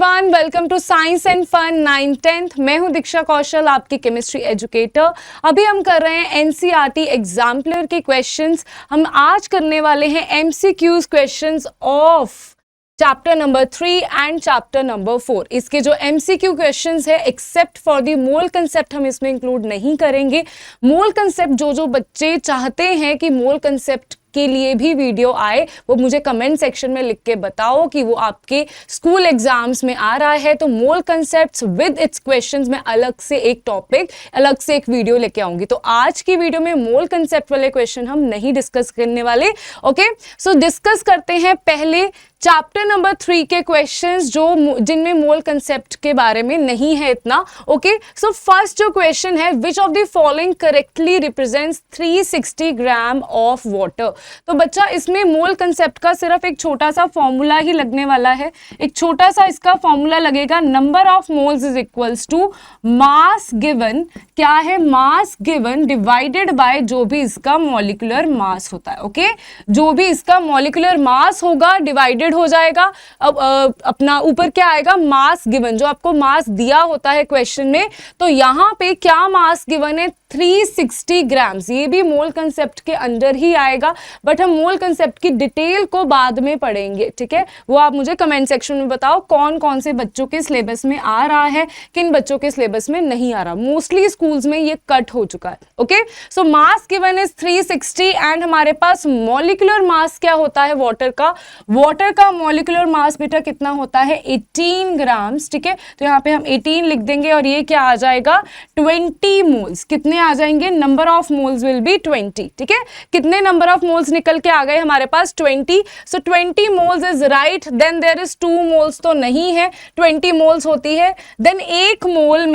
Everyone, welcome to science and fun 9th-10th। मैं हूं दीक्षा कौशल, आपकी केमिस्ट्री एजुकेटर। अभी हम कर रहे हैं एनसीईआरटी एग्जाम्पलर के क्वेश्चंस। हम आज करने वाले हैं MCQs questions of chapter number 3 and chapter number 4। इसके जो एमसीक्यू क्वेश्चंस है except for the mole concept हम इसमें इंक्लूड नहीं करेंगे। मोल कंसेप्ट जो बच्चे चाहते हैं कि मोल कंसेप्ट के लिए भी वीडियो आए, वो मुझे कमेंट सेक्शन में लिख के बताओ कि वो आपके स्कूल एग्जाम्स में आ रहा है। तो मोल कंसेप्ट्स विद इट्स क्वेश्चंस में अलग से एक टॉपिक, अलग से एक वीडियो लेके आऊंगी। तो आज की वीडियो में मोल कंसेप्ट वाले क्वेश्चन हम नहीं डिस्कस करने वाले। ओके, सो डिस्कस करते हैं पहले चैप्टर नंबर 3 के क्वेश्चंस जिनमें मोल कंसेप्ट के बारे में नहीं है इतना। ओके, सो फर्स्ट जो क्वेश्चन है, विच of the following correctly represents 360 gram of water. तो बच्चा इसमें मोल कंसेप्ट का सिर्फ एक छोटा सा फॉर्मूला ही लगने वाला है। एक छोटा सा इसका फॉर्मूला लगेगा, number of moles is equals to mass given, क्या है, मास गिवन डिवाइडेड बाय जो भी इसका मॉलिक्यूलर मास होता है। ओके, जो भी इसका मॉलिक्यूलर मास होगा डिवाइडेड हो जाएगा। अब अपना ऊपर क्या आएगा, मास गिवन, जो आपको मास दिया होता है क्वेश्चन में। तो यहां पे क्या मास गिवन है, 360 ग्राम्स। ये भी मोल कंसेप्ट के अंडर ही आएगा, बट हम मोल कंसेप्ट की डिटेल को बाद में पढ़ेंगे। ठीक है, वो आप मुझे कमेंट सेक्शन में बताओ कौन कौन से बच्चों के सिलेबस में आ रहा है, किन बच्चों के सिलेबस में नहीं आ रहा। मोस्टली स्कूल्स में ये कट हो चुका है। Okay, so mass given is 360 and हमारे पास मॉलिक्यूलर मास क्या होता है वाटर का। वाटर का मॉलिक्यूलर मास बेटा कितना होता है, 18 ग्राम्स। ठीक है, तो यहाँ पे हम 18 लिख देंगे और ये क्या आ जाएगा, 20 मोल्स। कितने आ जाएंगे, number of moles will be 20। ठीक है, कितने नंबर ऑफ मोल्स निकल के आ गए हमारे पास, 20। So 20 moles is right. Then there is 2 moles तो नहीं है, 20 मोल्स होती है। देन एक मोल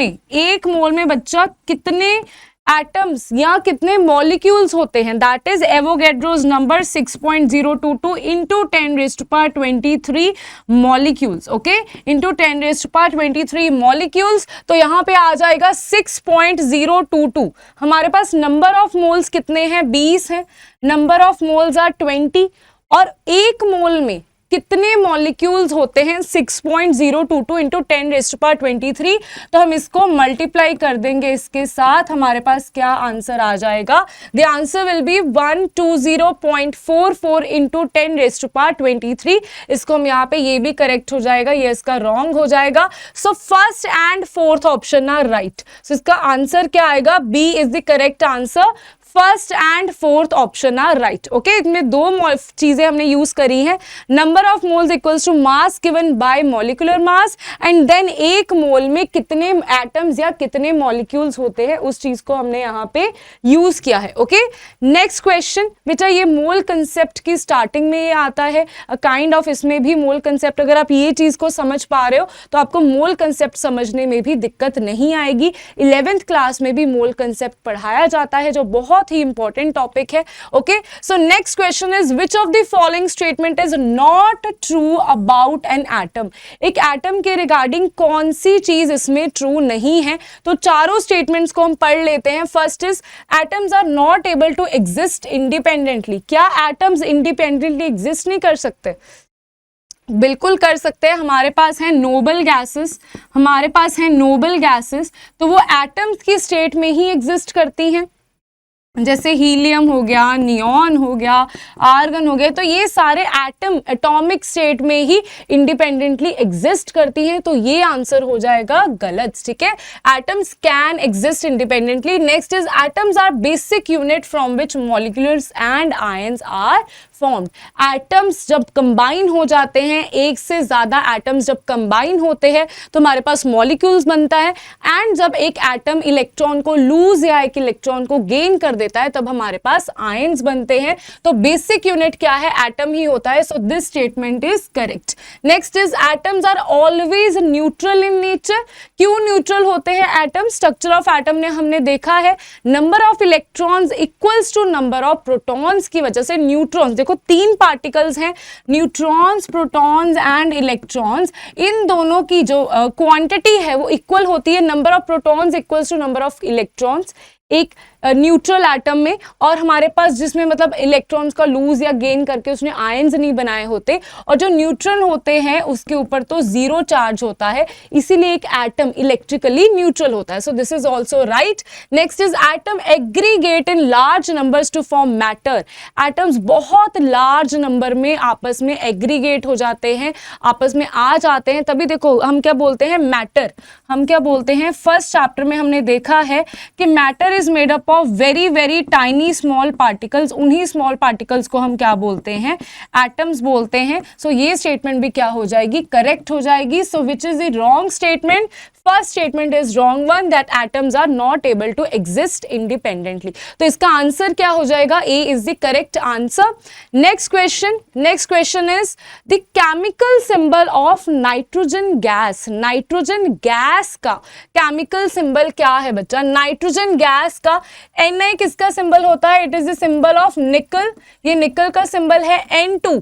में बच्चा कितने एटम्स या कितने मॉलिक्यूल्स होते हैं, that is Avogadro's number 6.022 into 10⁻23 molecules. Okay, into 10⁻23 molecules. तो यहां पे आ जाएगा 6.022। हमारे पास नंबर ऑफ मोल्स कितने हैं, 20 हैं। नंबर ऑफ मोल्स आर 20 और एक मोल में कितने मॉलिक्यूल्स होते हैं, 6.022 इंटू 10⁻23। तो हम इसको मल्टीप्लाई कर देंगे इसके साथ, हमारे पास क्या आंसर आ जाएगा, the answer will be 120.44 into 10⁻23। इसको हम यहाँ पे, ये भी करेक्ट हो जाएगा, ये इसका रॉन्ग हो जाएगा। So first and fourth option are right. So इसका आंसर क्या आएगा, B is the correct answer. First and fourth option are right. Okay, इसमें दो चीजें हमने यूज करी हैं, number of moles equals to mass given by molecular mass and then एक मोल में कितने एटम्स या कितने मॉलिक्यूल्स होते हैं, उस चीज को हमने यहाँ पे यूज किया है। ओके, नेक्स्ट क्वेश्चन बेटा, ये मोल कंसेप्ट की स्टार्टिंग में ये आता है काइंड ऑफ, इसमें भी मोल कंसेप्ट, अगर आप ये चीज को समझ पा रहे हो तो आपको मोल कंसेप्ट समझने में भी दिक्कत नहीं आएगी। 11th क्लास में भी मोल कंसेप्ट पढ़ाया जाता है, जो बहुत ही इंपॉर्टेंट टॉपिक है। Okay, so next question is which of the following statement is not true about an atom. एक एटम के रिगार्डिंग कौन सी चीज इसमें ट्रू नहीं है। तो चारों स्टेटमेंट्स को हम पढ़ लेते हैं। First is atoms are not able to exist independently. क्या एटम्स इंडिपेंडेंटली एग्जिस्ट नहीं कर सकते? बिल्कुल कर सकते हैं। हमारे पास है नोबल गैसेस, तो वो एटम्स की स्टेट में ही एग्जिस्ट करती हैं। जैसे हीलियम हो गया, नियॉन हो गया, आर्गन हो गया, तो ये सारे एटम एटॉमिक स्टेट में ही इंडिपेंडेंटली एग्जिस्ट करती हैं। तो ये आंसर हो जाएगा गलत। ठीक है, atoms can exist independently. Next is atoms are basic unit from which molecules and ions are formed. Atoms जब कंबाइन हो जाते हैं, एक से ज्यादा एटम्स जब कंबाइन होते हैं तो हमारे पास मॉलिक्यूल्स बनता है। एंड जब एक एटम इलेक्ट्रॉन को लूज या एक इलेक्ट्रॉन को गेन कर देता है तब हमारे पास आयंस बनते हैं। तो बेसिक यूनिट क्या है, एटम ही होता है। So this statement is correct. Next is atoms are always neutral in nature. क्यों न्यूट्रल होते हैं एटम? स्ट्रक्चर ऑफ एटम ने हमने देखा है, number of electrons equals to number of protons की वजह से न्यूट्रॉन्स, देखो 3 पार्टिकल्स हैं, न्यूट्रॉन्स, प्रोटॉन्स एंड इलेक्ट्रॉन्स, इन दोनों की जो क्वांटिटी है वो इक्वल होती है। Number of protons equals to number of electrons. एक न्यूट्रल एटम में, और हमारे पास जिसमें मतलब इलेक्ट्रॉन्स का लूज या गेन करके उसने आयंस नहीं बनाए होते, और जो न्यूट्रॉन होते हैं उसके ऊपर तो जीरो चार्ज होता है, इसीलिए एक एटम इलेक्ट्रिकली न्यूट्रल होता है. So this is also right. Next is atom aggregate in large numbers to form matter. Atoms बहुत लार्ज नंबर में आपस में एग्रीगेट हो जाते हैं, आपस में आ जाते हैं, तभी देखो हम क्या बोलते हैं मैटर. हम क्या बोलते हैं, फर्स्ट चैप्टर में हमने देखा है कि matter is made up of very very tiny small particles. उन्हीं स्मॉल पार्टिकल्स को हम क्या बोलते हैं, एटम्स बोलते हैं. सो ये स्टेटमेंट भी क्या हो जाएगी, करेक्ट हो जाएगी. So which is the wrong statement, first statement is wrong one, that atoms are not able to exist independently. तो इसका आंसर क्या हो जाएगा, A is the correct answer. Next question is the chemical symbol of nitrogen gas. Nitrogen gas का chemical symbol क्या है बच्चा, nitrogen gas का Na किसका सिंबल होता है, it is the symbol of nickel. ये निकल का सिंबल है N2,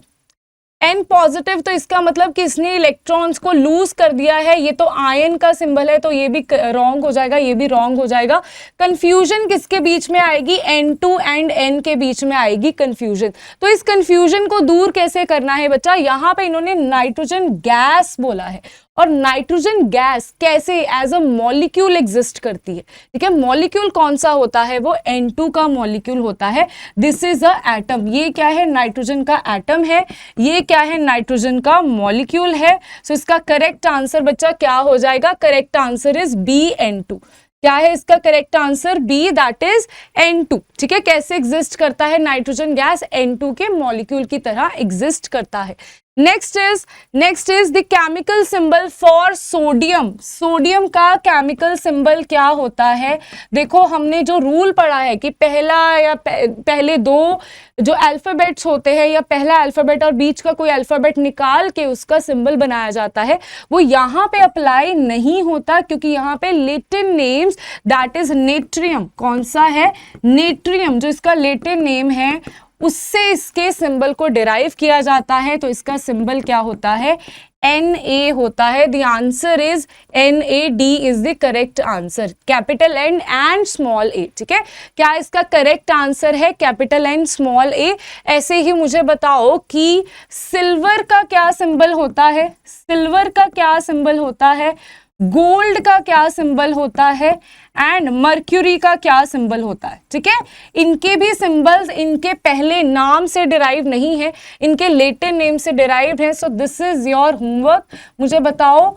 N पॉजिटिव, तो इसका मतलब कि इसने इलेक्ट्रॉन्स को लूज कर दिया है. ये तो आयन का सिंबल है, तो ये भी रॉन्ग हो जाएगा, ये भी रॉन्ग हो जाएगा. कंफ्यूजन किसके बीच में आएगी, N2 एंड N के बीच में आएगी कंफ्यूजन. तो इस कंफ्यूजन को दूर कैसे करना है बच्चा, यहाँ पे इन्होंने नाइट्रोजन गैस बोला है, और नाइट्रोजन गैस कैसे एज अ मॉलिक्यूल एग्जिस्ट करती है. ठीक है, मॉलिक्यूल कौन सा होता है, वो N2 का मॉलिक्यूल होता है. This is a atom. ये क्या है, नाइट्रोजन का एटम है. ये क्या है, नाइट्रोजन का मॉलिक्यूल है. सो इसका करेक्ट आंसर बच्चा क्या हो जाएगा, correct answer is B N2. क्या है इसका correct answer, B, that is N2. ठीक है, कैसे एग्जिस्ट करता है नाइट्रोजन गैस, N2 के मॉलिक्यूल की तरह एग्जिस्ट करता है. Next is the chemical symbol for sodium. Sodium का केमिकल सिंबल क्या होता है, देखो हमने जो रूल पढ़ा है कि पहला या पहले दो जो अल्फाबेट्स होते हैं, या पहला अल्फाबेट और बीच का कोई अल्फाबेट निकाल के उसका सिंबल बनाया जाता है, वो यहाँ पे अप्लाई नहीं होता, क्योंकि यहाँ पे Latin names, that is natrium. कौन सा है, नेट्रियम, जो इसका लैटिन नेम है उससे इसके सिंबल को डिराइव किया जाता है. तो इसका सिंबल क्या होता है, Na होता है. The answer is NaD is the correct answer, capital N and small a. ठीक है, क्या इसका करेक्ट आंसर है कैपिटल N स्मॉल a. ऐसे ही मुझे बताओ कि सिल्वर का क्या सिंबल होता है, सिल्वर का क्या सिंबल होता है, गोल्ड का क्या सिंबल होता है, एंड मर्क्यूरी का क्या सिंबल होता है. ठीक है, इनके भी सिंबल्स इनके पहले नाम से डिराइव नहीं है, इनके लैटिन नेम से डिराइव्ड है. So this is your homework. मुझे बताओ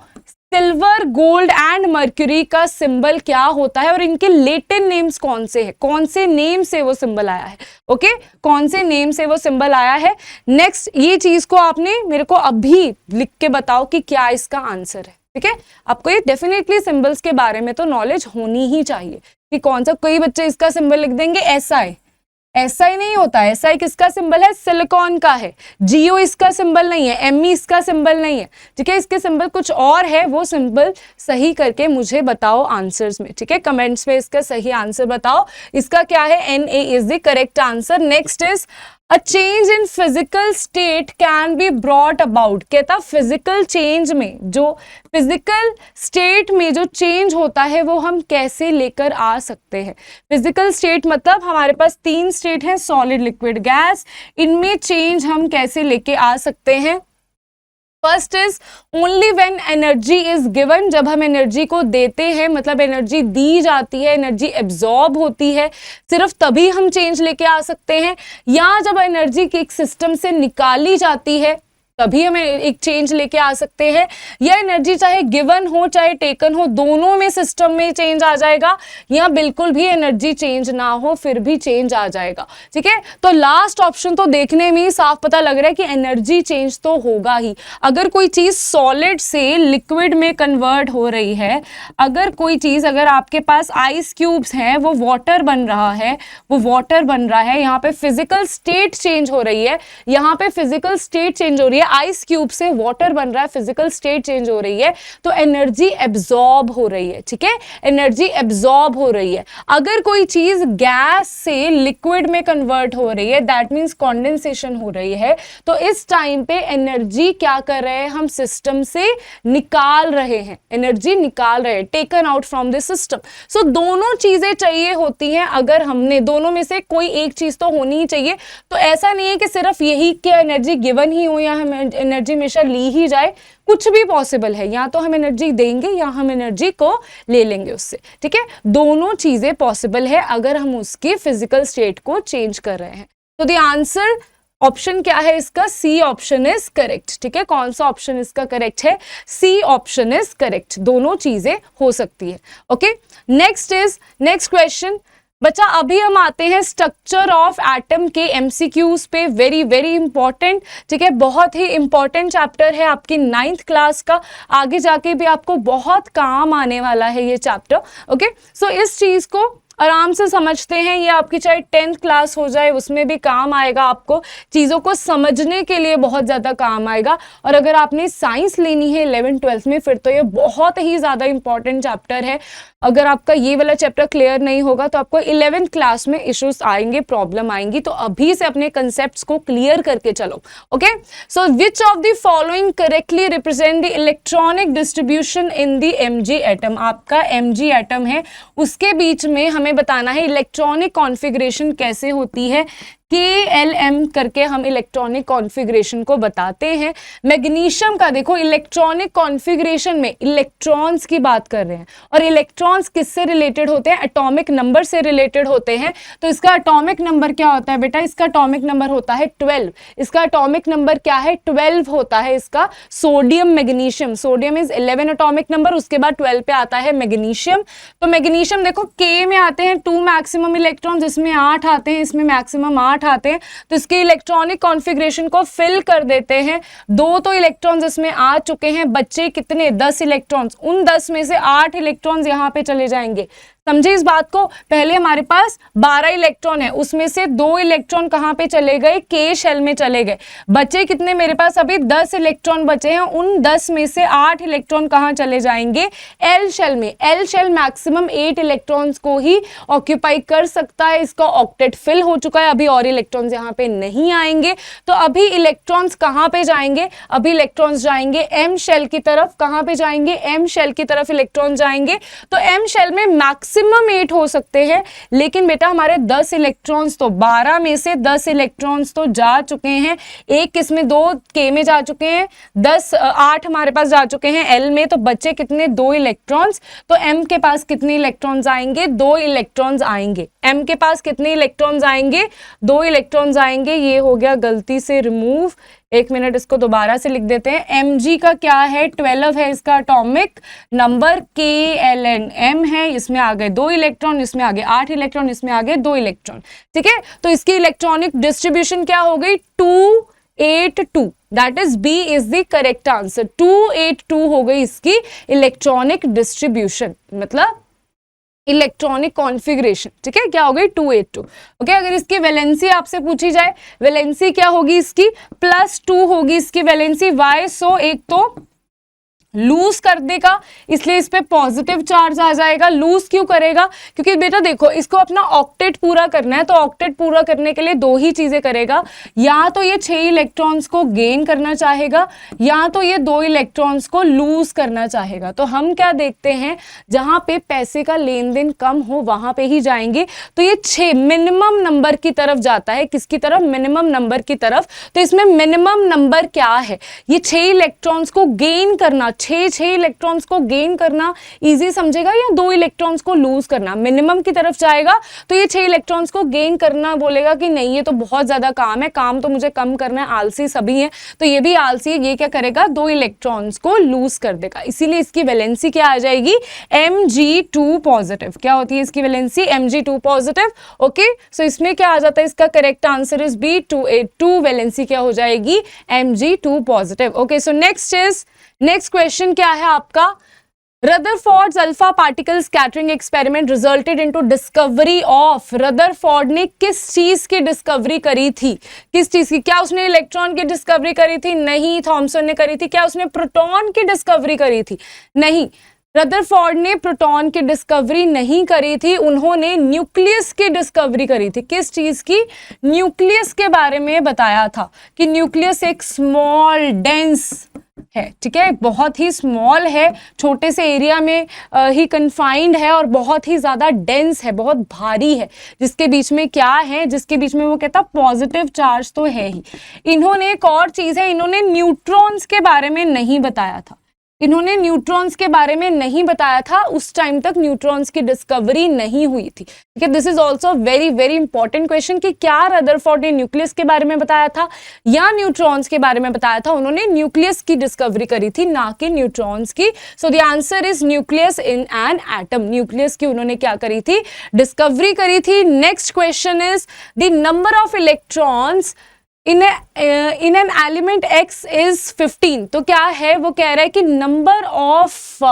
सिल्वर, गोल्ड एंड मर्क्यूरी का सिंबल क्या होता है, और इनके लैटिन नेम्स कौन से हैं, कौन से नेम से वो सिंबल आया है. ओके, कौन से नेम से वो सिंबल आया है. नेक्स्ट, ये चीज को आपने मेरे को अभी लिख के बताओ कि क्या इसका आंसर है. ठीक है, आपको ये डेफिनेटली सिंबल्स के बारे में तो नॉलेज होनी ही चाहिए कि कौन सा. कई बच्चे इसका सिंबल लिख देंगे SI. SI नहीं होता है, SI किसका सिंबल है, सिलिकॉन का है. GO इसका सिंबल नहीं है, ME इसका सिंबल नहीं है. ठीक है, इसके सिंबल कुछ और है, वो सिंबल सही करके मुझे बताओ आंसर्स में. ठीक है, कमेंट्स में इसका सही आंसर बताओ. इसका क्या है, NA is the correct answer. Next is A change in physical state can be brought about. कहता फिजिकल चेंज में, जो फिजिकल स्टेट में जो चेंज होता है वो हम कैसे लेकर आ सकते हैं. फिजिकल स्टेट मतलब हमारे पास 3 स्टेट हैं, सॉलिड, लिक्विड, गैस. इनमें चेंज हम कैसे लेके आ सकते हैं. First is only when energy is given. जब हम एनर्जी को देते हैं, मतलब एनर्जी दी जाती है, एनर्जी एब्जॉर्ब होती है, सिर्फ तभी हम चेंज लेके आ सकते हैं. या जब एनर्जी की एक सिस्टम से निकाली जाती है तभी हमें एक चेंज लेके आ सकते हैं. या एनर्जी चाहे गिवन हो चाहे टेकन हो, दोनों में सिस्टम में चेंज आ जाएगा. या बिल्कुल भी एनर्जी चेंज ना हो फिर भी चेंज आ जाएगा. ठीक है, तो लास्ट ऑप्शन तो देखने में ही साफ पता लग रहा है कि एनर्जी चेंज तो होगा ही. अगर कोई चीज सॉलिड से लिक्विड में कन्वर्ट हो रही है, अगर कोई चीज, अगर आपके पास आइस क्यूब्स हैं, वो वाटर बन रहा है, वो वाटर बन रहा है, यहाँ पे फिजिकल स्टेट चेंज हो रही है, यहाँ पे फिजिकल स्टेट चेंज हो रही है. आइस क्यूब से वाटर बन रहा है, फिजिकल स्टेट चेंज हो रही है, तो एनर्जी एब्जॉर्ब हो रही है, ठीक है, एनर्जी एब्जॉर्ब हो रही है। अगर कोई चीज गैस से लिक्विड में कन्वर्ट हो रही है, दैट मीन्स कॉन्डेंसेशन हो रही है, तो इस टाइम पे एनर्जी क्या कर रहे हैं, हम सिस्टम से निकाल रहे हैं, एनर्जी निकाल रहे हैं, taken out from the system. So दोनों चीजें चाहिए होती हैं, अगर हमने दोनों में से कोई एक चीज तो होनी ही चाहिए। तो ऐसा नहीं है कि सिर्फ यही कि एनर्जी गिवन ही हो या हम एनर्जी हमेशा ली ही जाए, कुछ भी पॉसिबल है, या तो हम एनर्जी देंगे या हम एनर्जी को ले लेंगे उससे, ठीक है, दोनों चीजें पॉसिबल है अगर हम उसकी फिजिकल स्टेट को चेंज कर रहे हैं। तो द आंसर ऑप्शन क्या है इसका, सी ऑप्शन इज करेक्ट, ठीक है, कौन सा ऑप्शन इसका करेक्ट है, सी ऑप्शन इज करेक्ट, दोनों चीजें हो सकती है। ओके, नेक्स्ट क्वेश्चन बच्चा, अभी हम आते हैं स्ट्रक्चर ऑफ एटम के एमसीक्यूज पे, वेरी वेरी इंपॉर्टेंट, ठीक है, बहुत ही इंपॉर्टेंट चैप्टर है आपकी 9th क्लास का, आगे जाके भी आपको बहुत काम आने वाला है ये चैप्टर। ओके, सो इस चीज को आराम से समझते हैं, ये आपकी चाहे 10th क्लास हो जाए उसमें भी काम आएगा, आपको चीज़ों को समझने के लिए बहुत ज़्यादा काम आएगा। और अगर आपने साइंस लेनी है 11th 12th में, फिर तो ये बहुत ही ज़्यादा इंपॉर्टेंट चैप्टर है। अगर आपका ये वाला चैप्टर क्लियर नहीं होगा तो आपको 11th क्लास में इश्यूज आएंगे, प्रॉब्लम आएंगी, तो अभी से अपने कंसेप्ट्स को क्लियर करके चलो। Okay, so which of the following correctly represent the electronic distribution in the MG atom, आपका एमजी एटम है, उसके बीच में हमें बताना है इलेक्ट्रॉनिक कॉन्फ़िगरेशन कैसे होती है, KLM करके हम इलेक्ट्रॉनिक कॉन्फ़िगरेशन को बताते हैं। मैग्नीशियम का देखो, इलेक्ट्रॉनिक कॉन्फ़िगरेशन में इलेक्ट्रॉन्स की बात कर रहे हैं, और इलेक्ट्रॉन्स किससे रिलेटेड होते हैं, एटॉमिक नंबर से रिलेटेड होते हैं। तो इसका एटॉमिक नंबर क्या होता है बेटा, इसका एटॉमिक नंबर होता है 12, इसका एटॉमिक नंबर क्या है, 12 होता है इसका। Sodium magnesium, sodium is 11 atomic number, उसके बाद 12 पे आता है मैग्नीशियम। तो मैग्नीशियम देखो K में आते हैं 2 मैक्सिमम इलेक्ट्रॉन्स, इसमें 8 आते हैं, इसमें मैक्सिमम 8 आते हैं, तो इसके इलेक्ट्रॉनिक कॉन्फ़िगरेशन को फिल कर देते हैं। 2 तो इलेक्ट्रॉन्स इसमें आ चुके हैं, बच्चे कितने, 10 इलेक्ट्रॉन्स, उन 10 में से 8 इलेक्ट्रॉन्स यहां पे चले जाएंगे। समझे इस बात को, पहले हमारे पास 12 इलेक्ट्रॉन है, उसमें से 2 इलेक्ट्रॉन कहां पे चले गए, K शेल में चले गए, बचे कितने मेरे पास अभी 10 इलेक्ट्रॉन बचे हैं, उन 10 में से 8 इलेक्ट्रॉन कहां चले जाएंगे, L शेल में। L शेल मैक्सिमम 8 इलेक्ट्रॉन्स को ही ऑक्यूपाई कर सकता है, इसका ऑक्टेट फिल हो चुका है, अभी और इलेक्ट्रॉन्स यहां पे नहीं आएंगे। तो अभी इलेक्ट्रॉन्स कहां पे जाएंगे, अभी इलेक्ट्रॉन्स जाएंगे M शेल की तरफ, कहां पे जाएंगे, M शेल की तरफ इलेक्ट्रॉन जाएंगे। तो M शेल में मैक्सिमम 8 हो सकते हैं, लेकिन बेटा हमारे 10 इलेक्ट्रॉन्स तो 12 में से 10 इलेक्ट्रॉन्स तो जा चुके हैं, एक किसमें, 2 K में जा चुके हैं, 8 हमारे पास जा चुके हैं L में, तो बच्चे कितने, 2 इलेक्ट्रॉन्स। तो M के पास कितने इलेक्ट्रॉन्स आएंगे, 2 इलेक्ट्रॉन्स आएंगे। M के पास कितने इलेक्ट्रॉन्स आएंगे, 2 इलेक्ट्रॉन्स आएंगे। ये हो गया गलती से रिमूव, एक मिनट इसको दोबारा से लिख देते हैं। Mg का क्या है, 12 है इसका एटॉमिक नंबर, KLN है, इसमें आ गए 2 इलेक्ट्रॉन, इसमें आ गए 8 इलेक्ट्रॉन, इसमें आ गए 2 इलेक्ट्रॉन, ठीक है। तो इसकी इलेक्ट्रॉनिक डिस्ट्रीब्यूशन क्या हो गई, 282, that is B is the correct answer. 282 हो गई इसकी इलेक्ट्रॉनिक डिस्ट्रीब्यूशन, मतलब इलेक्ट्रॉनिक कॉन्फ़िगरेशन, ठीक है, क्या हो गई 282। ओके, अगर इसकी वैलेंसी आपसे पूछी जाए, वैलेंसी क्या होगी इसकी, +2 होगी इसकी वैलेंसी। वाई, सो एक तो लूज कर देगा, इसलिए इस पे पॉजिटिव चार्ज आ जाएगा। लूज क्यों करेगा, क्योंकि बेटा देखो इसको अपना ऑक्टेट पूरा करना है, तो ऑक्टेट पूरा करने के लिए 2 ही चीजें करेगा, या तो ये 6 इलेक्ट्रॉन्स को गेन करना चाहेगा, या तो ये 2 इलेक्ट्रॉन्स को लूज करना चाहेगा। तो हम क्या देखते हैं, जहां पे पैसे का लेन देन कम हो वहां पे ही जाएंगे। तो ये 6 मिनिमम नंबर की तरफ जाता है, किसकी तरफ, मिनिमम नंबर की तरफ। तो इसमें मिनिमम नंबर क्या है, ये 6 इलेक्ट्रॉन्स को गेन करना, 6 इलेक्ट्रॉन्स को गेन करना इजी समझेगा, या 2 इलेक्ट्रॉन्स को लूज करना, मिनिमम की तरफ जाएगा। तो ये 6 इलेक्ट्रॉन्स को गेन करना बोलेगा कि नहीं ये तो बहुत ज्यादा काम है, काम तो मुझे कम करना है, आलसी सभी है, तो ये भी आलसी है, ये क्या करेगा, 2 इलेक्ट्रॉन्स को लूज कर देगा। इसीलिए इसकी वैलेंसी क्या आ जाएगी, Mg2 पॉजिटिव। क्या होती है इसकी वैलेंसी, Mg2 पॉजिटिव। ओके, सो इसमें क्या आ जाता है, इसका correct answer is B, 282, valency क्या हो जाएगी, Mg2 positive. Okay, so next question क्या है आपका, Rutherford's alpha particle scattering experiment resulted into discovery of, Rutherford ने किस चीज की डिस्कवरी करी थी, किस चीज की? क्या उसने इलेक्ट्रॉन की डिस्कवरी करी थी? नहीं। थॉमसन ने करी थी। क्या उसने प्रोटॉन की डिस्कवरी करी थी? नहीं। रदरफोर्ड ने प्रोटॉन की डिस्कवरी नहीं करी थी, उन्होंने न्यूक्लियस की डिस्कवरी करी थी। किस चीज की? न्यूक्लियस के बारे में बताया था कि न्यूक्लियस एक स्मॉल डेंस है, ठीक है, बहुत ही स्मॉल है, छोटे से एरिया में ही कन्फाइंड है और बहुत ही ज्यादा डेंस है, बहुत भारी है, जिसके बीच में क्या है, जिसके बीच में वो कहता पॉजिटिव चार्ज तो है ही। इन्होंने एक और चीज है, इन्होंने न्यूट्रॉन्स के बारे में नहीं बताया था, इन्होंने न्यूट्रॉन्स के बारे में नहीं बताया था, उस टाइम तक न्यूट्रॉन्स की डिस्कवरी नहीं हुई थी, ठीक है। This is also very very important question कि क्या रदरफोर्ड ने न्यूक्लियस के बारे में बताया था या न्यूट्रॉन्स के बारे में बताया था? उन्होंने न्यूक्लियस की डिस्कवरी करी थी, ना कि न्यूट्रॉन्स की। सो the answer is nucleus in an atom, nucleus की उन्होंने क्या करी थी? डिस्कवरी करी थी। Next question is the number of electrons in an element X is 15। तो क्या है? वो कह रहा है कि नंबर ऑफ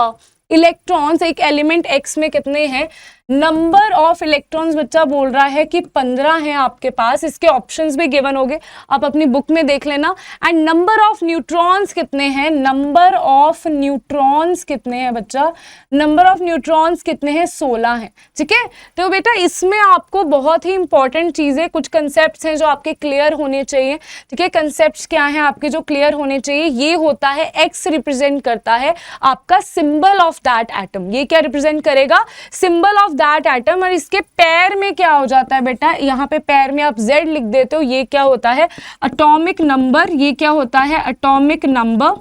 इलेक्ट्रॉन्स एक एलिमेंट X में कितने हैं? नंबर ऑफ इलेक्ट्रॉन्स बच्चा बोल रहा है कि 15 हैं आपके पास, इसके ऑप्शंस भी गिवन होंगे, आप अपनी बुक में देख लेना। एंड नंबर ऑफ न्यूट्रॉन्स कितने हैं? नंबर ऑफ न्यूट्रॉन्स कितने हैं बच्चा? नंबर ऑफ न्यूट्रॉन्स कितने हैं? 16 हैं, ठीक है। तो बेटा इसमें आपको बहुत ही इंपॉर्टेंट चीजें, कुछ कंसेप्ट्स हैं जो आपके क्लियर होने चाहिए, ठीक है। कंसेप्ट्स क्या हैं आपके जो क्लियर होने चाहिए? ये होता है X रिप्रेजेंट करता है आपका सिंबल ऑफ दैट एटम। ये क्या रिप्रेजेंट करेगा? Symbol of that atom. और इसके पैर में क्या हो जाता है बेटा? यहाँ पे पैर में आप Z लिख देते हो, ये क्या होता है? Atomic number. ये क्या होता है? Atomic number.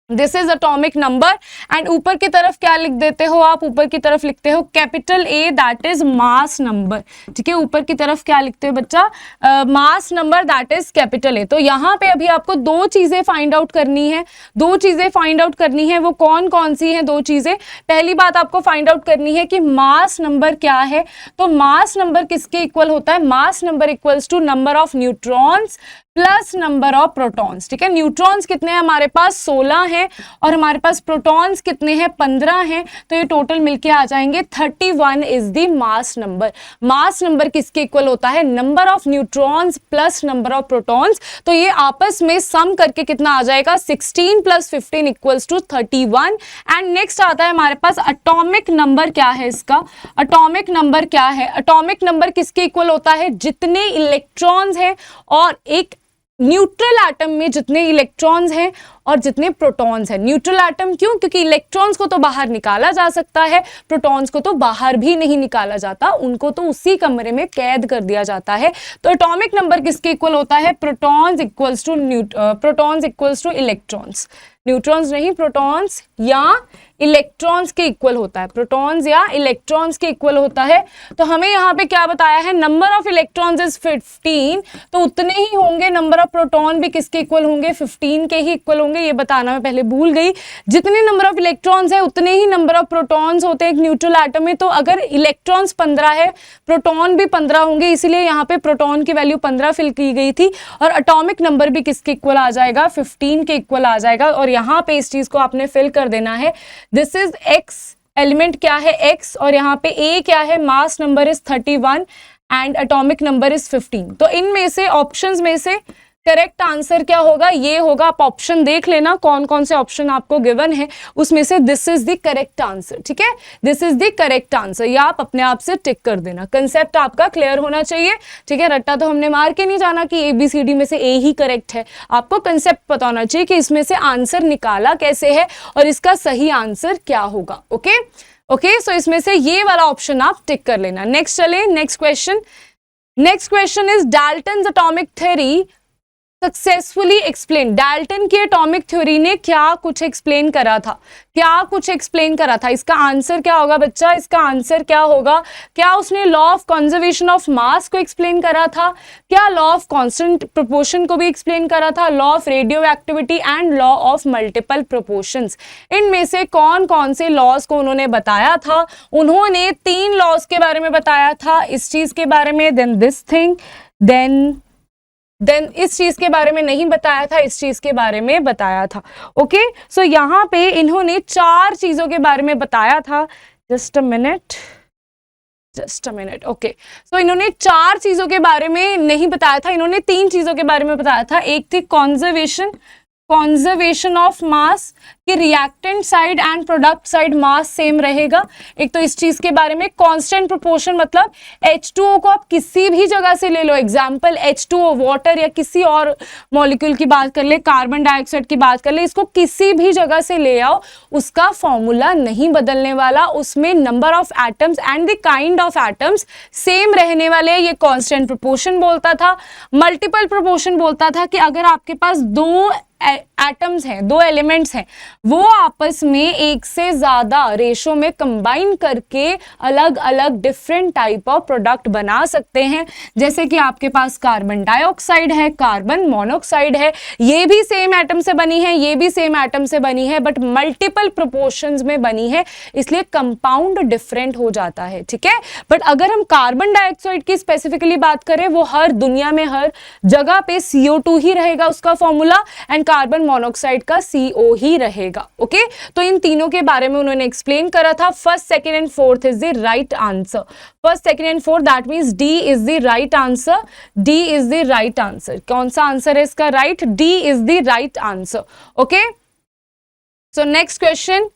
This is atomic number. And ऊपर की तरफ क्या लिख देते हो आप? ऊपर की तरफ लिखते हो capital A, that is mass number, ठीक है। ऊपर की तरफ क्या लिखते हो बच्चा? Mass number, that is capital A। तो यहाँ पे अभी आपको दो चीजें फाइंड आउट करनी है, दो चीजें फाइंड आउट करनी है। वो कौन कौन सी हैं दो चीजें? पहली बात आपको फाइंड आउट करनी है कि मास नंबर क्या है। तो मास नंबर किसके इक्वल होता है? Mass number equals to number of neutrons plus number of protons, ठीक है। न्यूट्रॉन्स कितने हैं हमारे पास? 16 हैं, और हमारे पास प्रोटॉन्स कितने हैं? 15 हैं। तो ये टोटल मिलके आ जाएंगे 31 is the mass number. Mass number किसके इक्वल होता है? Number of neutrons plus number of protons. तो ये आपस में सम करके कितना आ जाएगा? 16 plus 15 equals to 31। And next आता है हमारे पास एटॉमिक नंबर। क्या है इसका? एटॉमिक नंबर क्या है? एटॉमिक नंबर किसके इक्वल होता है? जितने इलेक्ट्रॉन्स हैं और एक न्यूट्रल एटम में जितने इलेक्ट्रॉन्स हैं और जितने प्रोटॉन्स हैं। न्यूट्रल एटम क्यों? क्योंकि इलेक्ट्रॉन्स को तो बाहर निकाला जा सकता है, प्रोटॉन्स को तो बाहर भी नहीं निकाला जाता, उनको तो उसी कमरे में कैद कर दिया जाता है। तो एटॉमिक नंबर किसके इक्वल होता है? Protons equals to electrons. Neutrons नहीं, प्रोटॉन्स या इलेक्ट्रॉन्स के इक्वल होता है, प्रोटॉन्स या इलेक्ट्रॉन्स के इक्वल होता है। तो हमें यहाँ पे क्या बताया है? नंबर ऑफ इलेक्ट्रॉन्स इज 15, तो उतने ही होंगे नंबर ऑफ प्रोटॉन भी किसके इक्वल होंगे? 15 के ही इक्वल होंगे। ये बताना मैं पहले भूल गई। जितने नंबर ऑफ इलेक्ट्रॉन्स है उतने ही नंबर ऑफ प्रोटॉन्स होते हैं एक न्यूट्रल एटम में। तो अगर इलेक्ट्रॉन्स 15 है, प्रोटॉन भी 15 होंगे, इसीलिए यहाँ पे प्रोटॉन की वैल्यू 15 फिल की गई थी। और एटॉमिक नंबर भी किसके इक्वल आ जाएगा? 15 के इक्वल आ जाएगा। और यहाँ पे इस चीज को आपने फिल कर देना है। दिस इज X, एलिमेंट क्या है? X, और यहाँ पे A क्या है? Mass number is 31 and atomic number is 15। तो इनमें से ऑप्शंस में से करेक्ट आंसर क्या होगा? ये होगा। आप ऑप्शन देख लेना कौन कौन से ऑप्शन आपको गिवन है, उसमें से this is the correct answer, ठीक है। This is the correct answer, या आप अपने आप से टिक कर देना। कंसेप्ट आपका क्लियर होना चाहिए, ठीक है। रट्टा तो हमने मार के नहीं जाना कि ABCD में से A ही करेक्ट है। आपको कंसेप्ट पता होना चाहिए कि इसमें से आंसर निकाला कैसे है और इसका सही आंसर क्या होगा। ओके ओके, सो इसमें से ये वाला ऑप्शन आप टिक कर लेना। नेक्स्ट चले, next question. Next question is Dalton's atomic theory successfully explain. Dalton की एटॉमिक थ्योरी ने क्या कुछ एक्सप्लेन करा था? क्या कुछ एक्सप्लेन करा था? इसका आंसर क्या होगा बच्चा? इसका आंसर क्या होगा? क्या उसने law of conservation of mass को एक्सप्लेन करा था? क्या लॉ ऑफ कांस्टेंट प्रोपोर्शन को भी एक्सप्लेन करा था? Law of radio activity and law of multiple proportions. इनमें से कौन कौन से लॉज को उन्होंने बताया था? उन्होंने 3 लॉज के बारे में बताया था, इस चीज के बारे में, then this thing, then then इस चीज के बारे में नहीं बताया था, इस चीज के बारे में बताया था। ओके, सो यहाँ पे इन्होंने 4 चीजों के बारे में बताया था। Just a minute, okay. So इन्होंने 4 चीजों के बारे में नहीं बताया था, इन्होंने 3 चीजों के बारे में बताया था। एक थी कॉन्जर्वेशन ऑफ मास, कि reactant side and product side mass same रहेगा। एक तो इस चीज के बारे में कांस्टेंट प्रोपोर्शन, मतलब H2O को आप किसी भी जगह से ले लो, एग्जांपल H2O वाटर या किसी और मॉलिक्यूल की बात कर ले, कार्बन डाइऑक्साइड की बात कर ले, इसको किसी भी जगह से ले आओ, उसका फॉर्मूला नहीं बदलने वाला, उसमें number of atoms and the kind of atoms same रहने वाले। ये कांस्टेंट प्रोपोर्शन बोलता था। मल्टीपल प्रोपोर्शन बोलता था कि अगर आपके पास 2 एटम्स हैं, 2 एलिमेंट्स हैं, वो आपस में एक से ज्यादा रेशो में कंबाइन करके अलग अलग डिफरेंट टाइप ऑफ प्रोडक्ट बना सकते हैं। जैसे कि आपके पास कार्बन डाइऑक्साइड है, कार्बन मोनोऑक्साइड है, ये भी सेम एटम से बनी है, ये भी सेम एटम से बनी है, बट मल्टीपल प्रोपोर्शंस में बनी है, इसलिए कंपाउंड डिफरेंट हो जाता है। ठीक है, बट अगर हम कार्बन डाइऑक्साइड की स्पेसिफिकली बात करें, वो हर दुनिया में हर जगह पे CO2 ही रहेगा उसका फॉर्मूला, एंड कार्बन मोनोऑक्साइड का CO ही रहेगा। ओके, तो इन तीनों के बारे में उन्होंने एक्सप्लेन करा था। First, second and fourth is the right answer. First, second and fourth, that means D is the right answer. D is the right answer. कौन सा आंसर है इसका right? D is the right answer. Okay, so next question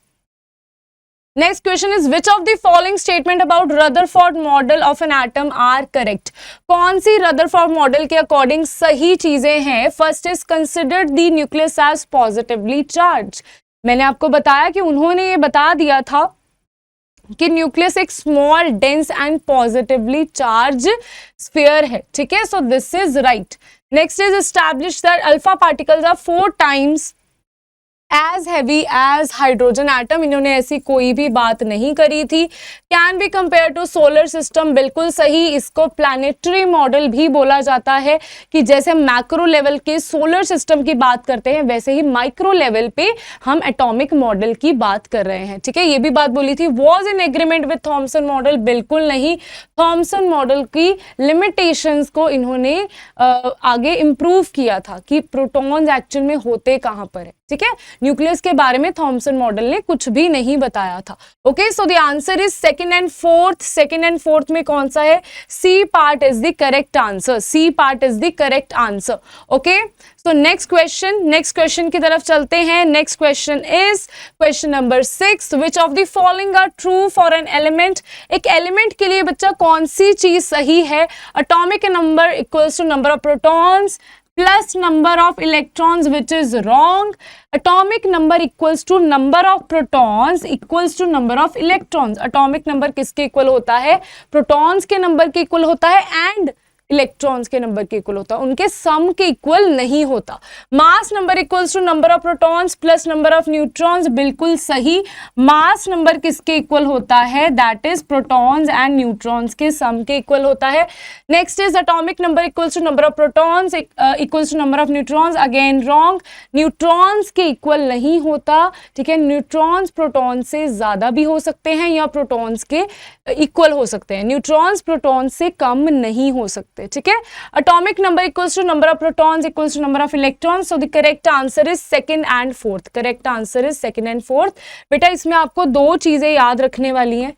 is which of the following statement about Rutherford model of an atom are correct? कौन सी Rutherford model के according सही चीजें हैं? First is considered the nucleus as positively charged। मैंने आपको बताया कि उन्होंने ये बता दिया था कि न्यूक्लियस एक small dense and positively charge sphere है। ठीक है, so this is right. Next is establish that alpha particles are 4 times as heavy as hydrogen atom. इन्होंने ऐसी कोई भी बात नहीं करी थी। Can be compare to solar system, बिल्कुल सही। इसको प्लैनेटरी मॉडल भी बोला जाता है, कि जैसे मैक्रो लेवल के सोलर सिस्टम की बात करते हैं, वैसे ही माइक्रो लेवल पे हम एटॉमिक मॉडल की बात कर रहे हैं। ठीक है, ये भी बात बोली थी। Was in agreement with Thompson model, बिल्कुल नहीं। थॉमसन मॉडल की लिमिटेशंस को इन्होंने आगे इंप्रूव किया था कि प्रोटॉन्स एक्चुअल में होते कहां पर है। ठीक है, न्यूक्लियस के बारे में थॉमसन मॉडल ने कुछ भी नहीं बताया था। Okay, so the answer is second and fourth. Second and fourth में कौन सा है? C part is the correct answer. C part is the correct answer. Okay, so next question की तरफ चलते हैं। Next question is question number 6। Which of the following are true for an element? एक element के लिए बच्चा कौन सी चीज सही है? Atomic number equals to number of protons plus number of electrons, which is wrong. Atomic number equals to number of protons equals to number of electrons. Atomic number किसके इक्वल होता है? प्रोटॉन्स के नंबर के equal होता है and electrons के number के equal होता है, उनके सम के इक्वल नहीं होता। Mass number equals to number of protons plus number of neutrons, बिल्कुल सही। मास नंबर किसके इक्वल होता है? That is protons and neutrons के सम के इक्वल होता है। Next is atomic number equals to number of protons equals to number of neutrons, again wrong. Neutrons के इक्वल नहीं होता। ठीक है, न्यूट्रॉन्स प्रोटॉन्स से ज्यादा भी हो सकते हैं या प्रोटॉन्स के इक्वल हो सकते हैं। न्यूट्रॉन्स प्रोटॉन्स से कम नहीं हो सकते। ठीक है, atomic number equals to number of protons equals to number of electrons. So the correct answer is second and fourth. Correct answer is second and fourth. बेटा इसमें आपको 2 चीजें याद रखने वाली हैं,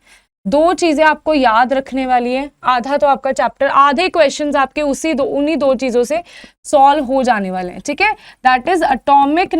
2 चीजें आपको याद रखने वाली है। आधा तो आपका चैप्टर, आधे क्वेश्चंस आपके उन्हीं 2 चीजों से सॉल्व हो जाने वाले हैं। ठीक है, that is atomic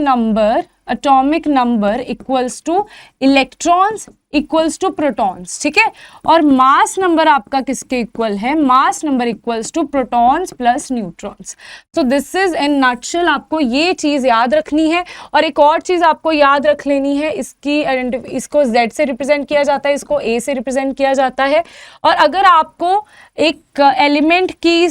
number equals to electrons equals to protons. ठीक है, और मास नंबर आपका किसके इक्वल है? Mass number equals to protons plus neutrons. So this is in nutshell, आपको ये चीज याद रखनी है। और एक और चीज आपको याद रख लेनी है, इसको Z से रिप्रेजेंट किया जाता है, इसको A से रिप्रेजेंट किया जाता है। और अगर आपको एक एलिमेंट की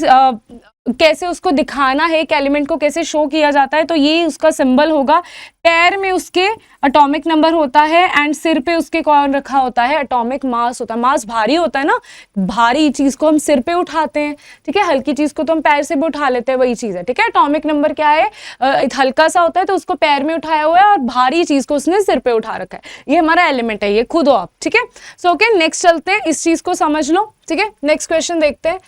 कैसे उसको दिखाना है, एक एलिमेंट को कैसे शो किया जाता है, तो ये उसका सिंबल होगा। पैर में उसके एटॉमिक नंबर होता है एंड सिर पे उसके कौन रखा होता है? एटॉमिक मास होता है। मास भारी होता है ना, भारी चीज को हम सिर पे उठाते हैं। ठीक है, हल्की चीज को तो हम पैर से भी उठा लेते हैं, वही चीज है। ठीक है, एटॉमिक नंबर क्या है? हल्का सा होता है तो उसको पैर में उठाया हुआ है, और भारी चीज को उसने सिर पे उठा रखा है। ये हमारा एलिमेंट है, ये खुद हो आप। ठीक है, सो ओके, नेक्स्ट चलते हैं, इस चीज को समझ लो। ठीक है, नेक्स्ट क्वेश्चन देखते हैं।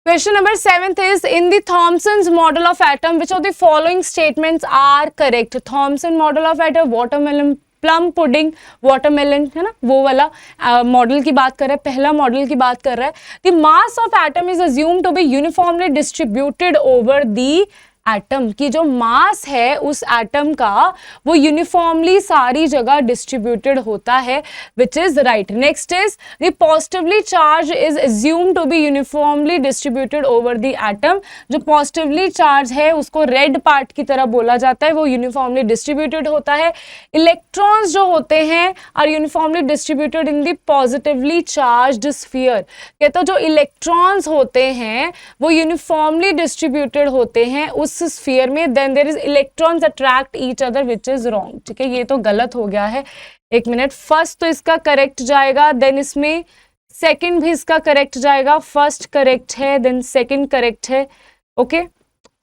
Question number 7th is in the Thomson's model of atom, which of the following statements are correct? Thomson model of atom, watermelon, plum pudding, watermelon, है ना, वो वाला मॉडल की बात कर रहा है, पहला मॉडल की बात कर रहा है। The mass of atom is assumed to be uniformly distributed over the atom, की जो मास है उस एटम का वो यूनिफॉर्मली सारी जगह डिस्ट्रीब्यूटेड होता है, which is right. Next is the positively charge is assumed to be uniformly distributed over the atom, जो पॉजिटिवली चार्ज है उसको रेड पार्ट की तरह बोला जाता है, वो यूनिफॉर्मली डिस्ट्रीब्यूटेड होता है। इलेक्ट्रॉन्स जो होते हैं are uniformly distributed in the positively charged sphere, कहते हैं जो इलेक्ट्रॉन्स होते हैं वो यूनिफॉर्मली डिस्ट्रीब्यूटेड होते हैं उस स्फीयर में, then there is electrons attract each other, which is wrong. ठीक है, ये तो गलत हो गया है। एक मिनट, फर्स्ट तो इसका करेक्ट जाएगा, देन इसमें सेकंड भी इसका करेक्ट जाएगा। फर्स्ट करेक्ट है, देन सेकंड करेक्ट है। ओके,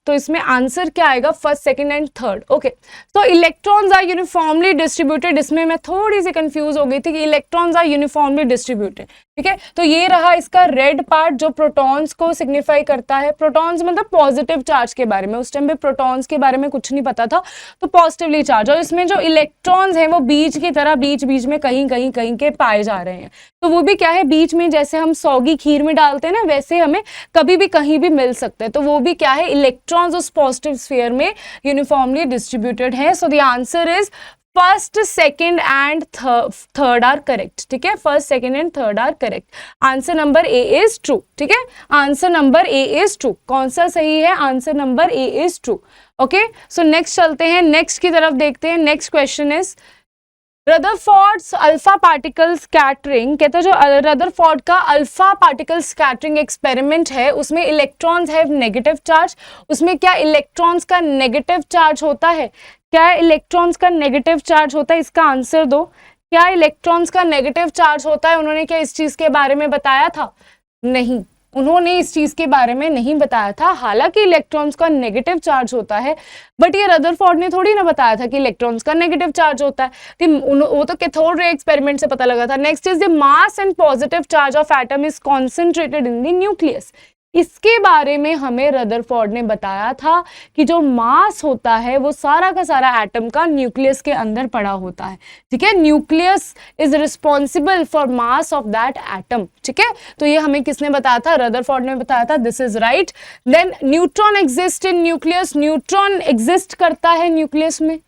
तो इसमें आंसर क्या आएगा? First, second and third. Okay, तो इलेक्ट्रॉन्स आर यूनिफॉर्मली डिस्ट्रीब्यूटेड, इसमें मैं थोड़ी सी कंफ्यूज हो गई थी कि इलेक्ट्रॉन्स आर यूनिफॉर्मली डिस्ट्रीब्यूटेड। ठीक है, तो ये रहा इसका रेड पार्ट जो प्रोटॉन्स को सिग्निफाई करता है। प्रोटॉन्स मतलब पॉजिटिव चार्ज के बारे में, उस टाइम पे प्रोटॉन्स के बारे में कुछ नहीं पता था, तो पॉजिटिवली चार्ज। और इसमें जो इलेक्ट्रॉन्स हैं वो बीज की तरह बीच बीच में कहीं कहीं कहीं के पाए जा रहे हैं, तो वो भी क्या है, बीच में, जैसे हम सौगी खीर में डालते हैं ना, वैसे हमें कभी भी कहीं भी मिल सकते हैं, तो वो भी क्या है, इलेक्ट्रॉन्स उस पॉजिटिव स्फीयर में यूनिफॉर्मली डिस्ट्रीब्यूटेड है। So the answer is first, second and third are correct. ठीक है, first, second and third are correct. Answer number A is true. ठीक है, answer number A is true. कौन सा सही है? Answer number A is true. Okay, so next चलते हैं, नेक्स्ट की तरफ देखते हैं। Next question is Rutherford's alpha particle scattering, कहते हैं जो रदरफोर्ड का अल्फा पार्टिकल स्कैटरिंग एक्सपेरिमेंट है उसमें इलेक्ट्रॉन्स हैव नेगेटिव चार्ज, उसमें क्या इलेक्ट्रॉन्स का नेगेटिव चार्ज होता है? क्या इलेक्ट्रॉन्स का नेगेटिव चार्ज होता है? इसका आंसर दो। क्या इलेक्ट्रॉन्स का नेगेटिव चार्ज होता है? उन्होंने क्या इस चीज के बारे में बताया था? नहीं, उन्होंने इस चीज के बारे में नहीं बताया था। हालांकि इलेक्ट्रॉन्स का नेगेटिव चार्ज होता है, बट ये रदरफोर्ड ने थोड़ी ना बताया था कि इलेक्ट्रॉन्स का नेगेटिव चार्ज होता है, वो तो कैथोड रे एक्सपेरिमेंट से पता लगा था। Next is the mass and positive charge of atom is concentrated in the nucleus, इसके बारे में हमें रदरफोर्ड ने बताया था कि जो मास होता है वो सारा का सारा एटम का न्यूक्लियस के अंदर पड़ा होता है। ठीक है, nucleus is responsible for mass of that atom. ठीक है, तो ये हमें किसने बताया था? रदरफोर्ड ने बताया था। This is right. Then neutron exist in nucleus, neutron exist करता है न्यूक्लियस में?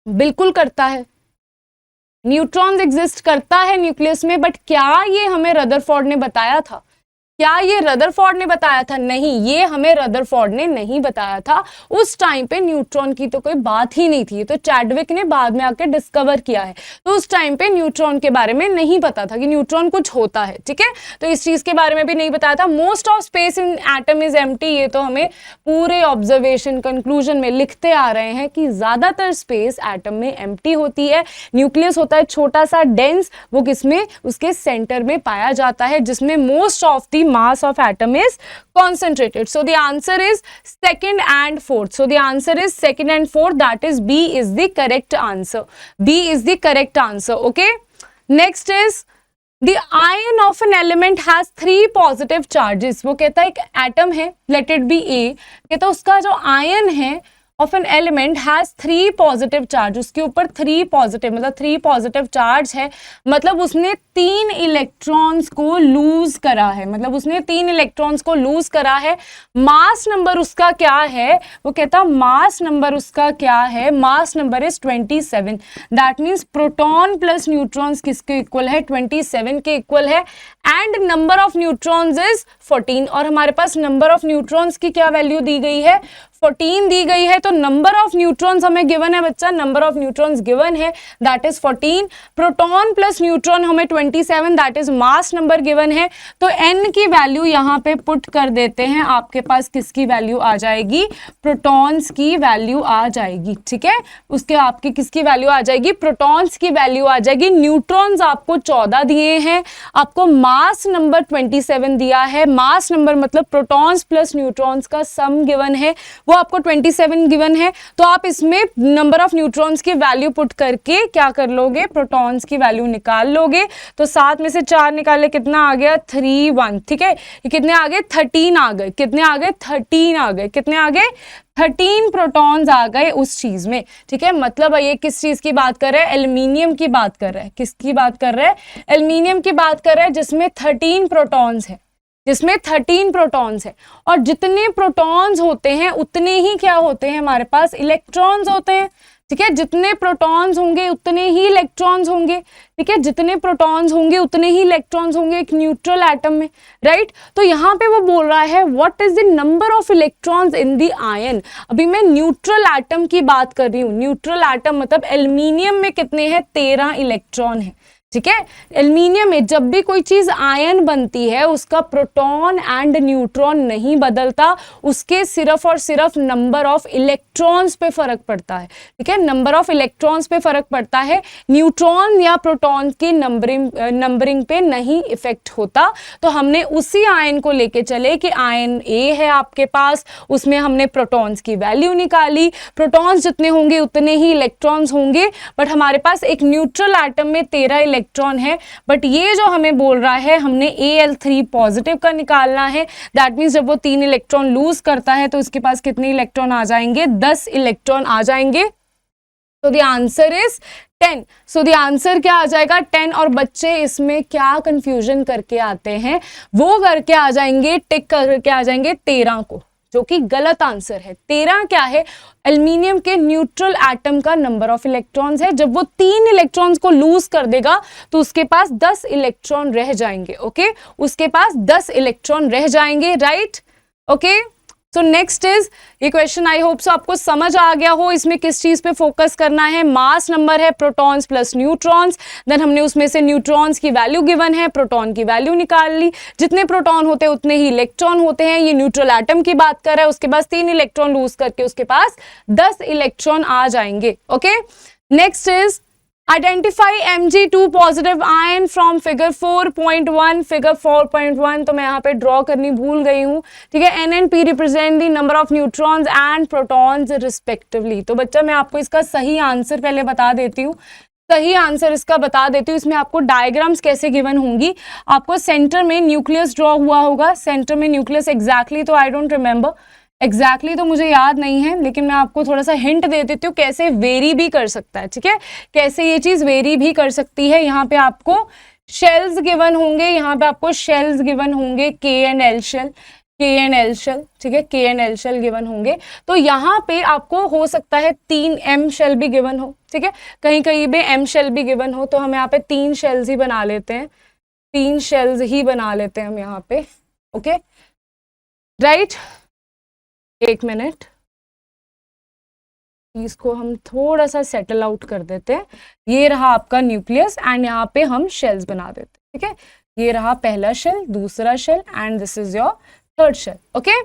बिल्कुल करता है, न्यूट्रॉन एग्जिस्ट करता है न्यूक्लियस में, बट क्या ये हमें रदरफोर्ड ने बताया था? क्या ये रदरफोर्ड ने बताया था? नहीं, ये हमें रदरफोर्ड ने नहीं बताया था। उस टाइम पे न्यूट्रॉन की तो कोई बात ही नहीं थी, तो चैडविक ने बाद में आके डिस्कवर किया है, तो उस टाइम पे न्यूट्रॉन के बारे में नहीं पता था कि न्यूट्रॉन कुछ होता है। ठीक है, तो इस चीज के बारे में भी नहीं बताया था। Most of space in atom is empty, ये तो हमें पूरे ऑब्जर्वेशन कंक्लूजन में लिखते आ रहे हैं कि ज्यादातर स्पेस एटम में एम्प्टी होती है। न्यूक्लियस होता है छोटा सा डेंस, वो किसमें? उसके सेंटर में पाया जाता है, जिसमें most of the mass of atom is concentrated. So the answer is second and fourth. So the answer is second and fourth, that is B is the correct answer. B is the correct answer. Okay, next is the ion of an element has 3 positive charges. वो कहता है एक atom है, let it be A, कहता है उसका जो ion है of an element has 3 positive charge, उसके ऊपर 3 पॉजिटिव मतलब 3 पॉजिटिव चार्ज है, मतलब उसने 3 इलेक्ट्रॉन्स को लूज करा है, मतलब उसने 3 इलेक्ट्रॉन्स को लूज करा है। मास नंबर उसका क्या है? वो कहता मास नंबर उसका क्या है? Mass number is 27। That means proton plus neutrons किसके इक्वल है? 27 के इक्वल है। And number of neutrons is 14, और हमारे पास नंबर ऑफ न्यूट्रॉन्स की क्या वैल्यू दी गई है? 14 दी गई है। तो नंबर ऑफ न्यूट्रॉन्स हमें गिवन है बच्चा, नंबर ऑफ न्यूट्रॉन्स गिवन है, that is 14। Proton plus neutron हमें 27, that is mass number given है। तो n की वैल्यू यहाँ पे पुट कर देते हैं, आपके पास किसकी वैल्यू आ जाएगी? प्रोटॉन्स की वैल्यू आ जाएगी। ठीक है, उसके आपकी किसकी वैल्यू आ जाएगी? प्रोटॉन्स की वैल्यू आ जाएगी। न्यूट्रॉन्स आपको 14 दिए हैं, आपको मास नंबर 27 दिया है। मास नंबर मतलब प्रोटॉन्स प्लस न्यूट्रॉन्स का सम गिवन है, वो आपको 27 गिवन है, तो आप इसमें नंबर ऑफ न्यूट्रॉन्स की वैल्यू पुट करके क्या कर लोगे, प्रोटॉन्स की वैल्यू निकाल लोगे। तो 7 में से 4 निकाले, कितना आ गया, 3 1, ठीक है। ये कितने आ गए, 13 आ गए, कितने आ गए, 13 आ गए, कितने आ गए, 13 प्रोटॉन्स आ गए उस चीज में, ठीक है। मतलब ये किस चीज की बात कर रहे हैं, एल्यूमिनियम की बात कर रहे हैं। किसकी बात कर रहे हैं, एल्यूमिनियम की बात कर रहे हैं, जिसमें 13 प्रोटॉन्स है, जिसमें 13 प्रोटॉन्स है। और जितने प्रोटॉन्स होते हैं उतने ही क्या होते हैं, हमारे पास इलेक्ट्रॉन्स होते हैं, ठीक है। जितने प्रोटॉन्स होंगे उतने ही इलेक्ट्रॉन्स होंगे, ठीक है। जितने प्रोटॉन्स होंगे उतने ही इलेक्ट्रॉन्स होंगे एक न्यूट्रल एटम में, राइट। तो यहाँ पे वो बोल रहा है what is the number of electrons in the ion. अभी मैं न्यूट्रल एटम की बात कर रही हूँ। न्यूट्रल एटम मतलब एल्यूमिनियम में कितने हैं, 13 इलेक्ट्रॉन है, ठीक है। एल्यूमिनियम में जब भी कोई चीज आयन बनती है उसका प्रोटॉन एंड न्यूट्रॉन नहीं बदलता, उसके सिर्फ और सिर्फ नंबर ऑफ इलेक्ट्रॉन्स पे फर्क पड़ता है, ठीक है। नंबर ऑफ इलेक्ट्रॉन्स पे फर्क पड़ता है, न्यूट्रॉन या प्रोटॉन की नंबरिंग पे नहीं इफेक्ट होता। तो हमने उसी आयन को लेके चले कि आयन ए है आपके पास, उसमें हमने प्रोटॉन्स की वैल्यू निकाली, प्रोटॉन्स जितने होंगे उतने ही इलेक्ट्रॉन्स होंगे, बट हमारे पास एक न्यूट्रल एटम में 13 इलेक्ट्रॉन है। बट ये जो हमें बोल रहा है हमने Al3 पॉजिटिव का निकालना है, दैट मीन्स जब वो 3 इलेक्ट्रॉन लूज करता है तो उसके पास कितने इलेक्ट्रॉन आ जाएंगे, 10 इलेक्ट्रॉन आ जाएंगे। तो the answer is 10। So the answer क्या आ जाएगा, 10। और बच्चे इसमें क्या कंफ्यूजन करके आते हैं, वो करके आ जाएंगे, टिक करके आ जाएंगे 13 को, जो कि गलत आंसर है। 13 क्या है, एल्यूमिनियम के न्यूट्रल एटम का नंबर ऑफ इलेक्ट्रॉन्स है। जब वो 3 इलेक्ट्रॉन्स को लूज कर देगा तो उसके पास 10 इलेक्ट्रॉन रह जाएंगे, ओके। उसके पास 10 इलेक्ट्रॉन रह जाएंगे, right, okay. So next is ये क्वेश्चन, आई होप सो आपको समझ आ गया हो इसमें किस चीज पे फोकस करना है। मास नंबर है प्रोटॉन्स प्लस न्यूट्रॉन्स, देन हमने उसमें से न्यूट्रॉन्स की वैल्यू गिवन है, प्रोटॉन की वैल्यू निकाल ली। जितने प्रोटॉन होते हैं उतने ही इलेक्ट्रॉन होते हैं। ये न्यूट्रल एटम की बात कर रहा है, उसके पास 3 इलेक्ट्रॉन लूज करके उसके पास 10 इलेक्ट्रॉन आ जाएंगे, okay. Next is identify Mg2 positive ion from figure 4.1, figure 4.1 तो मैं यहाँ पे ड्रॉ करनी भूल गई हूँ, ठीक है। N and P represent the number of neutrons and protons respectively. तो बच्चा मैं आपको इसका सही आंसर पहले बता देती हूँ, सही आंसर इसका बता देती हूँ। इसमें आपको डायग्राम्स कैसे गिवन होंगी, आपको सेंटर में न्यूक्लियस ड्रॉ हुआ होगा, सेंटर में न्यूक्लियस एग्जैक्टली तो आई डोंट रिमेंबर, एग्जैक्टली तो मुझे याद नहीं है, लेकिन मैं आपको थोड़ा सा हिंट दे देती हूँ कैसे वेरी भी कर सकता है, ठीक है। कैसे ये चीज वेरी भी कर सकती है। यहाँ पे आपको शेल्स गिवन होंगे, यहाँ पे आपको शेल्स गिवन होंगे, K&L शेल, K&L शेल, ठीक है, K&L शेल गिवन होंगे। तो यहाँ पे आपको हो सकता है 3 M शेल भी गिवन हो, ठीक है, कहीं कहीं पे M शेल भी गिवन हो। तो हम यहाँ पे 3 शेल्स ही बना लेते हैं, 3 शेल्स ही बना लेते हैं हम यहाँ पे, ओके, राइट। एक मिनट, इसको हम थोड़ा सा सेटल आउट कर देते हैं। ये रहा आपका न्यूक्लियस एंड यहाँ पे हम शेल्स बना देते हैं, ठीक है। ये रहा पहला शेल, दूसरा shell and this is your third shell, okay,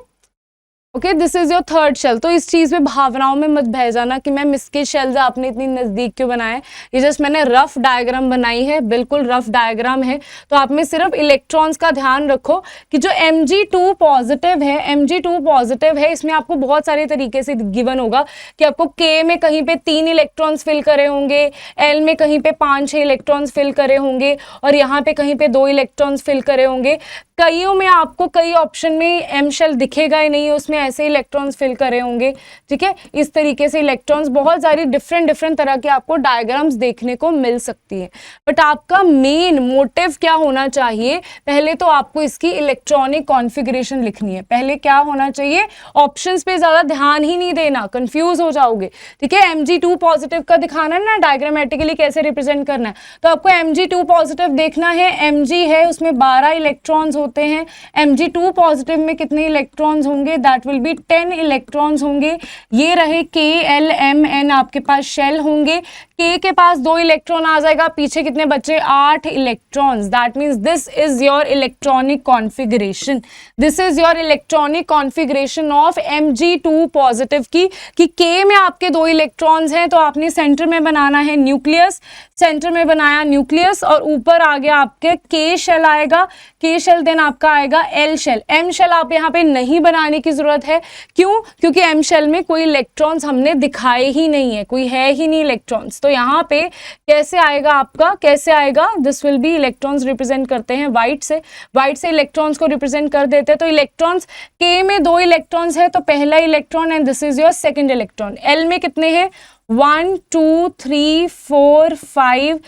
okay, this is your third shell. तो इस चीज में भावनाओं में मत बह जाना कि मैम इसके शेल्स आपने इतनी नजदीक क्यों बनाए। ये जस्ट मैंने रफ डायग्राम बनाई है, बिल्कुल रफ डायग्राम है। तो आप में सिर्फ इलेक्ट्रॉन्स का ध्यान रखो कि जो Mg2 पॉजिटिव है, Mg2 पॉजिटिव है, इसमें आपको बहुत सारे तरीके से गिवन होगा कि आपको K में कहीं पे 3 इलेक्ट्रॉन्स फिल करे होंगे, L में कहीं पे 5-6 इलेक्ट्रॉन्स फिल करे होंगे और यहाँ पे कहीं पे 2 इलेक्ट्रॉन्स फिल करे होंगे। कईयों में आपको कई ऑप्शन में M शेल दिखेगा ही नहीं, उसमें ऐसे इलेक्ट्रॉन्स फिल करे होंगे, ठीक है। इस तरीके से इलेक्ट्रॉन्स बहुत सारी डिफरेंट तरह के आपको डायग्राम्स देखने को मिल सकती है। बट आपका मेन मोटिव क्या होना चाहिए, पहले तो आपको इसकी इलेक्ट्रॉनिक कॉन्फ़िगरेशन लिखनी है। पहले क्या होना चाहिए, ऑप्शंस पे ज्यादा ध्यान ही नहीं देना, कंफ्यूज हो जाओगे, ठीक है। Mg2 पॉजिटिव का दिखाना है ना, डायग्रामेटिकली कैसे रिप्रेजेंट करना है। तो आपको Mg2 पॉजिटिव देखना है, Mg है उसमें 12 इलेक्ट्रॉन्स होते हैं। Mg2 पॉजिटिव में कितने इलेक्ट्रॉन्स होंगे, दैट विल बी 10 इलेक्ट्रॉन्स होंगे। ये रहे K, L, M, N आपके पास शेल होंगे। K के पास 2 इलेक्ट्रॉन आ जाएगा, पीछे कितने बचे, 8 electrons. That means this is your electronic configuration, this is your electronic configuration of Mg2 positive की। कि K में आपके 2 इलेक्ट्रॉन्स हैं तो आपने सेंटर में बनाना है न्यूक्लियस, सेंटर में बनाया न्यूक्लियस और ऊपर आ गया आपके K शेल आएगा, K शेल देन देन आपका आएगा एल शेल। एम शेल आप यहाँ पे नहीं बनाने की जरूरत है, क्यों? क्योंकि एम शेल में कोई इलेक्ट्रॉन्स हमने दिखाए ही नहीं है, कोई है ही नहीं इलेक्ट्रॉन्स। तो यहाँ पे कैसे आएगा आपका, कैसे आएगा? This will be, electrons represent करते हैं व्हाइट से, व्हाइट से इलेक्ट्रॉन्स को रिप्रेजेंट कर देते हैं। तो इलेक्ट्रॉन्स के में 2 इलेक्ट्रॉन्स है, तो पहला electron and this is your second electron. L में कितने हैं? 1 2 3 4 5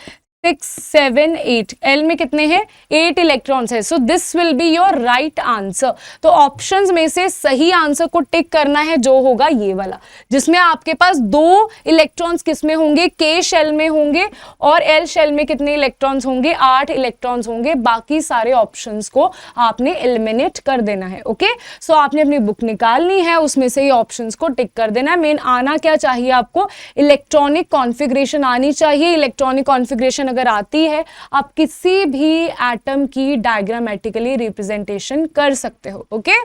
6 7 8। एल में कितने हैं? 8 इलेक्ट्रॉन्स है। So this will be your right answer. तो ऑप्शंस में से सही आंसर को टिक करना है, जो होगा ये वाला, जिसमें आपके पास 2 इलेक्ट्रॉन्स किसमें होंगे? के शेल में होंगे, और एल शेल में कितने इलेक्ट्रॉन्स होंगे? 8 इलेक्ट्रॉन्स होंगे। बाकी सारे ऑप्शंस को आपने एलिमिनेट कर देना है। ओके, सो आपने अपनी बुक निकालनी है, उसमें से ये ऑप्शंस को टिक कर देना है। मेन आना क्या चाहिए आपको? इलेक्ट्रॉनिक कॉन्फ़िगरेशन आनी चाहिए। इलेक्ट्रॉनिक कॉन्फ़िगरेशन अगर आती है, आप किसी भी एटम की डायग्रामेटिकली रिप्रेजेंटेशन कर सकते हो। ओके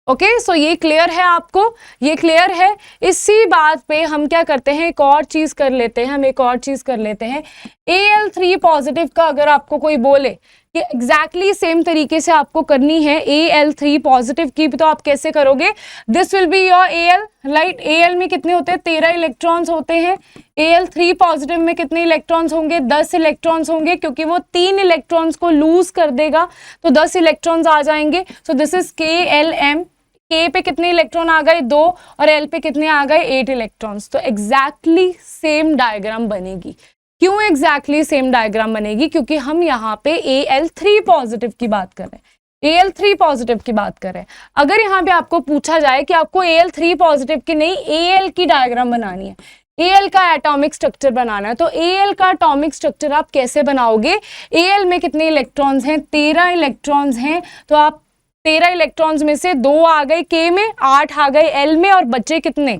ओके, सो ये क्लियर है आपको? ये क्लियर है? इसी बात पे हम क्या करते हैं, एक और चीज कर लेते हैं, हम एक और चीज कर लेते हैं। Al3 पॉजिटिव का अगर आपको कोई बोले कि एग्जैक्टली सेम तरीके से आपको करनी है Al3 पॉजिटिव की, तो आप कैसे करोगे? This will be your Al, right? Al में कितने होते हैं? 13 इलेक्ट्रॉन्स होते हैं। Al3 पॉजिटिव में कितने इलेक्ट्रॉन्स होंगे? 10 इलेक्ट्रॉन्स होंगे, क्योंकि वो 3 इलेक्ट्रॉन्स को लूज कर देगा, तो 10 इलेक्ट्रॉन्स आ जाएंगे। सो दिस इज KLM। के पे कितने इलेक्ट्रॉन आ गए? 2, और एल पे कितने आ गए? 8 इलेक्ट्रॉन्स। तो एग्जैक्टली सेम डायग्राम बनेगी। क्यों एग्जैक्टली सेम डायग्राम बनेगी? क्योंकि हम यहाँ पे Al3 पॉजिटिव की बात कर रहे हैं, Al3 पॉजिटिव की बात कर रहे हैं। अगर यहाँ पे आपको पूछा जाए कि आपको Al3 पॉजिटिव की नहीं, Al की डायग्राम बनानी है, Al का एटॉमिक स्ट्रक्चर बनाना है, तो Al का एटॉमिक स्ट्रक्चर आप कैसे बनाओगे? Al में कितने इलेक्ट्रॉन्स हैं? 13 इलेक्ट्रॉन्स हैं। तो आप 13 इलेक्ट्रॉन्स में से 2 आ गए के में, 8 आ गए एल में, और बच्चे कितने?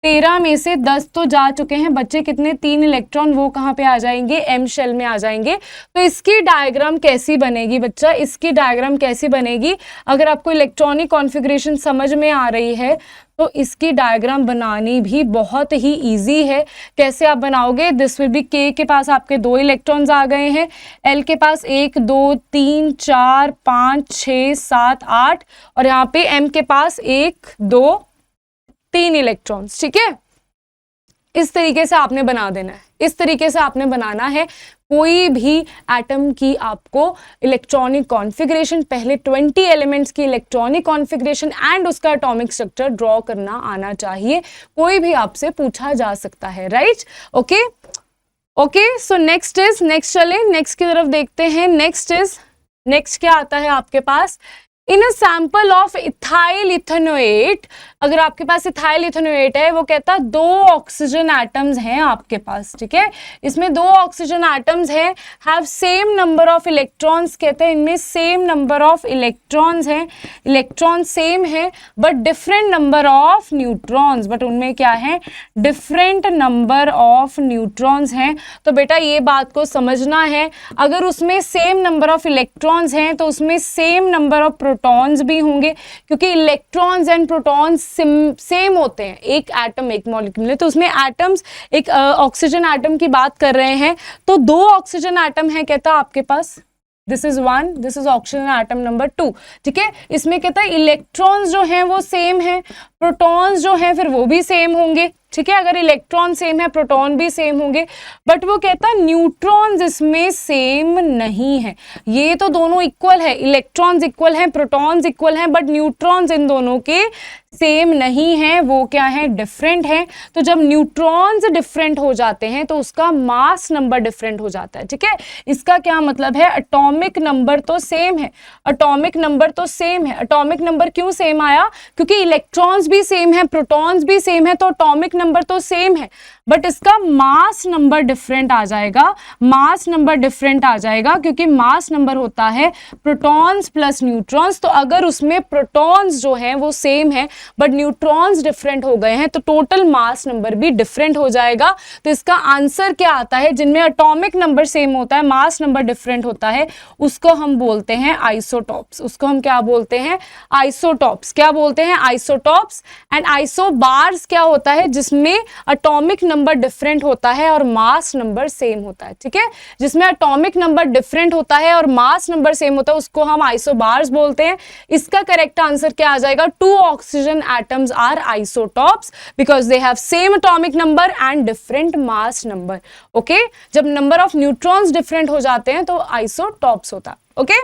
13 में से 10 तो जा चुके हैं, बच्चे कितने? 3 इलेक्ट्रॉन, वो कहाँ पे आ जाएंगे? एम शेल में आ जाएंगे। तो इसकी डायग्राम कैसी बनेगी बच्चा? इसकी डायग्राम कैसी बनेगी? अगर आपको इलेक्ट्रॉनिक कॉन्फ़िगरेशन समझ में आ रही है, तो इसकी डायग्राम बनानी भी बहुत ही इजी है। कैसे आप बनाओगे? दिस विल बी, के पास आपके 2 इलेक्ट्रॉन्स आ गए हैं, एल के पास 1 2 3 4 5 6 7 8, और यहाँ पे एम के पास 1 2 3 इलेक्ट्रॉन्स। ठीक है, इस तरीके से आपने बना देना है, इस तरीके से आपने बनाना है। कोई भी एटम की आपको इलेक्ट्रॉनिक कॉन्फ़िगरेशन, पहले 20 एलिमेंट्स की इलेक्ट्रॉनिक कॉन्फ़िगरेशन एंड उसका एटॉमिक स्ट्रक्चर ड्रॉ करना आना चाहिए। कोई भी आपसे पूछा जा सकता है, right? Okay okay, so next is, next चले, नेक्स्ट की तरफ देखते हैं। नेक्स्ट इज, नेक्स्ट क्या आता है आपके पास? In a sample of ethyl ethanoate, अगर आपके पास इथाइल इथेनोएट है, वो कहता 2 ऑक्सीजन एटम्स हैं आपके पास। ठीक है, इसमें 2 ऑक्सीजन एटम्स हैं, have same number of electrons, कहते हैं इनमें सेम नंबर ऑफ इलेक्ट्रॉन्स हैं, इलेक्ट्रॉन सेम है, but different number of neutrons, but उनमें क्या है? डिफरेंट नंबर ऑफ न्यूट्रॉन्स हैं। तो बेटा ये बात को समझना है, अगर उसमें सेम नंबर ऑफ इलेक्ट्रॉन्स हैं, तो उसमें सेम नंबर ऑफ प्रोटॉन्स भी होंगे, क्योंकि इलेक्ट्रॉन्स एंड प्रोटॉन्स सेम होते हैं, एक एटम एक मॉलिक्यूल में। तो उसमें एटम्स, एक ऑक्सीजन एटम की बात कर रहे हैं, तो 2 ऑक्सीजन एटम है कहता आपके पास, this is 1, this is oxygen atom number 2। ठीक है, इसमें कहता है इलेक्ट्रॉन्स जो हैं वो सेम है, प्रोटॉन्स जो हैं फिर वो भी सेम होंगे। ठीक है, अगर इलेक्ट्रॉन सेम है, प्रोटॉन भी सेम होंगे, बट वो कहता है न्यूट्रॉन्स इसमें सेम नहीं है। ये तो दोनों इक्वल है, इलेक्ट्रॉन्स इक्वल हैं, प्रोटॉन्स इक्वल हैं, बट न्यूट्रॉन्स इन दोनों के सेम नहीं है, वो क्या है? डिफरेंट है। तो जब न्यूट्रॉन्स डिफरेंट हो जाते हैं, तो उसका मास नंबर डिफरेंट हो जाता है। ठीक है, इसका क्या मतलब है? एटॉमिक नंबर तो सेम है, एटॉमिक नंबर तो सेम है। एटॉमिक नंबर क्यों सेम आया? क्योंकि इलेक्ट्रॉन्स भी सेम है, प्रोटॉन्स भी सेम है, तो एटॉमिक नंबर तो सेम है, बट इसका मास नंबर डिफरेंट आ जाएगा। मास नंबर डिफरेंट आ जाएगा क्योंकि मास नंबर होता है प्रोटॉन्स प्लस न्यूट्रॉन्स। तो अगर उसमें प्रोटॉन्स जो हैं वो सेम है, बट न्यूट्रॉन्स डिफरेंट हो गए हैं, तो टोटल मास नंबर भी डिफरेंट हो जाएगा। तो इसका आंसर क्या आता है? जिनमें एटॉमिक नंबर सेम होता है, मास नंबर डिफरेंट होता है, उसको हम बोलते हैं आइसोटॉप्स। उसको हम क्या बोलते हैं? आइसोटॉप्स। क्या बोलते हैं? आइसोटॉप्स। एंड आइसोबार्स क्या होता है? जिसमें जिसमें एटॉमिक नंबर डिफरेंट होता है और मास नंबर सेम होता है, ठीक है। जिसमें एटॉमिक नंबर डिफरेंट होता है और मास नंबर सेम होता है उसको हम आइसोबार्स बोलते हैं। इसका करेक्ट आंसर क्या आ जाएगा? 2 oxygen atoms are isotopes because they have same atomic number and different mass number. Okay, जब नंबर ऑफ न्यूट्रॉन्स डिफरेंट हो जाते हैं तो आइसोटॉप्स होता है। ओके,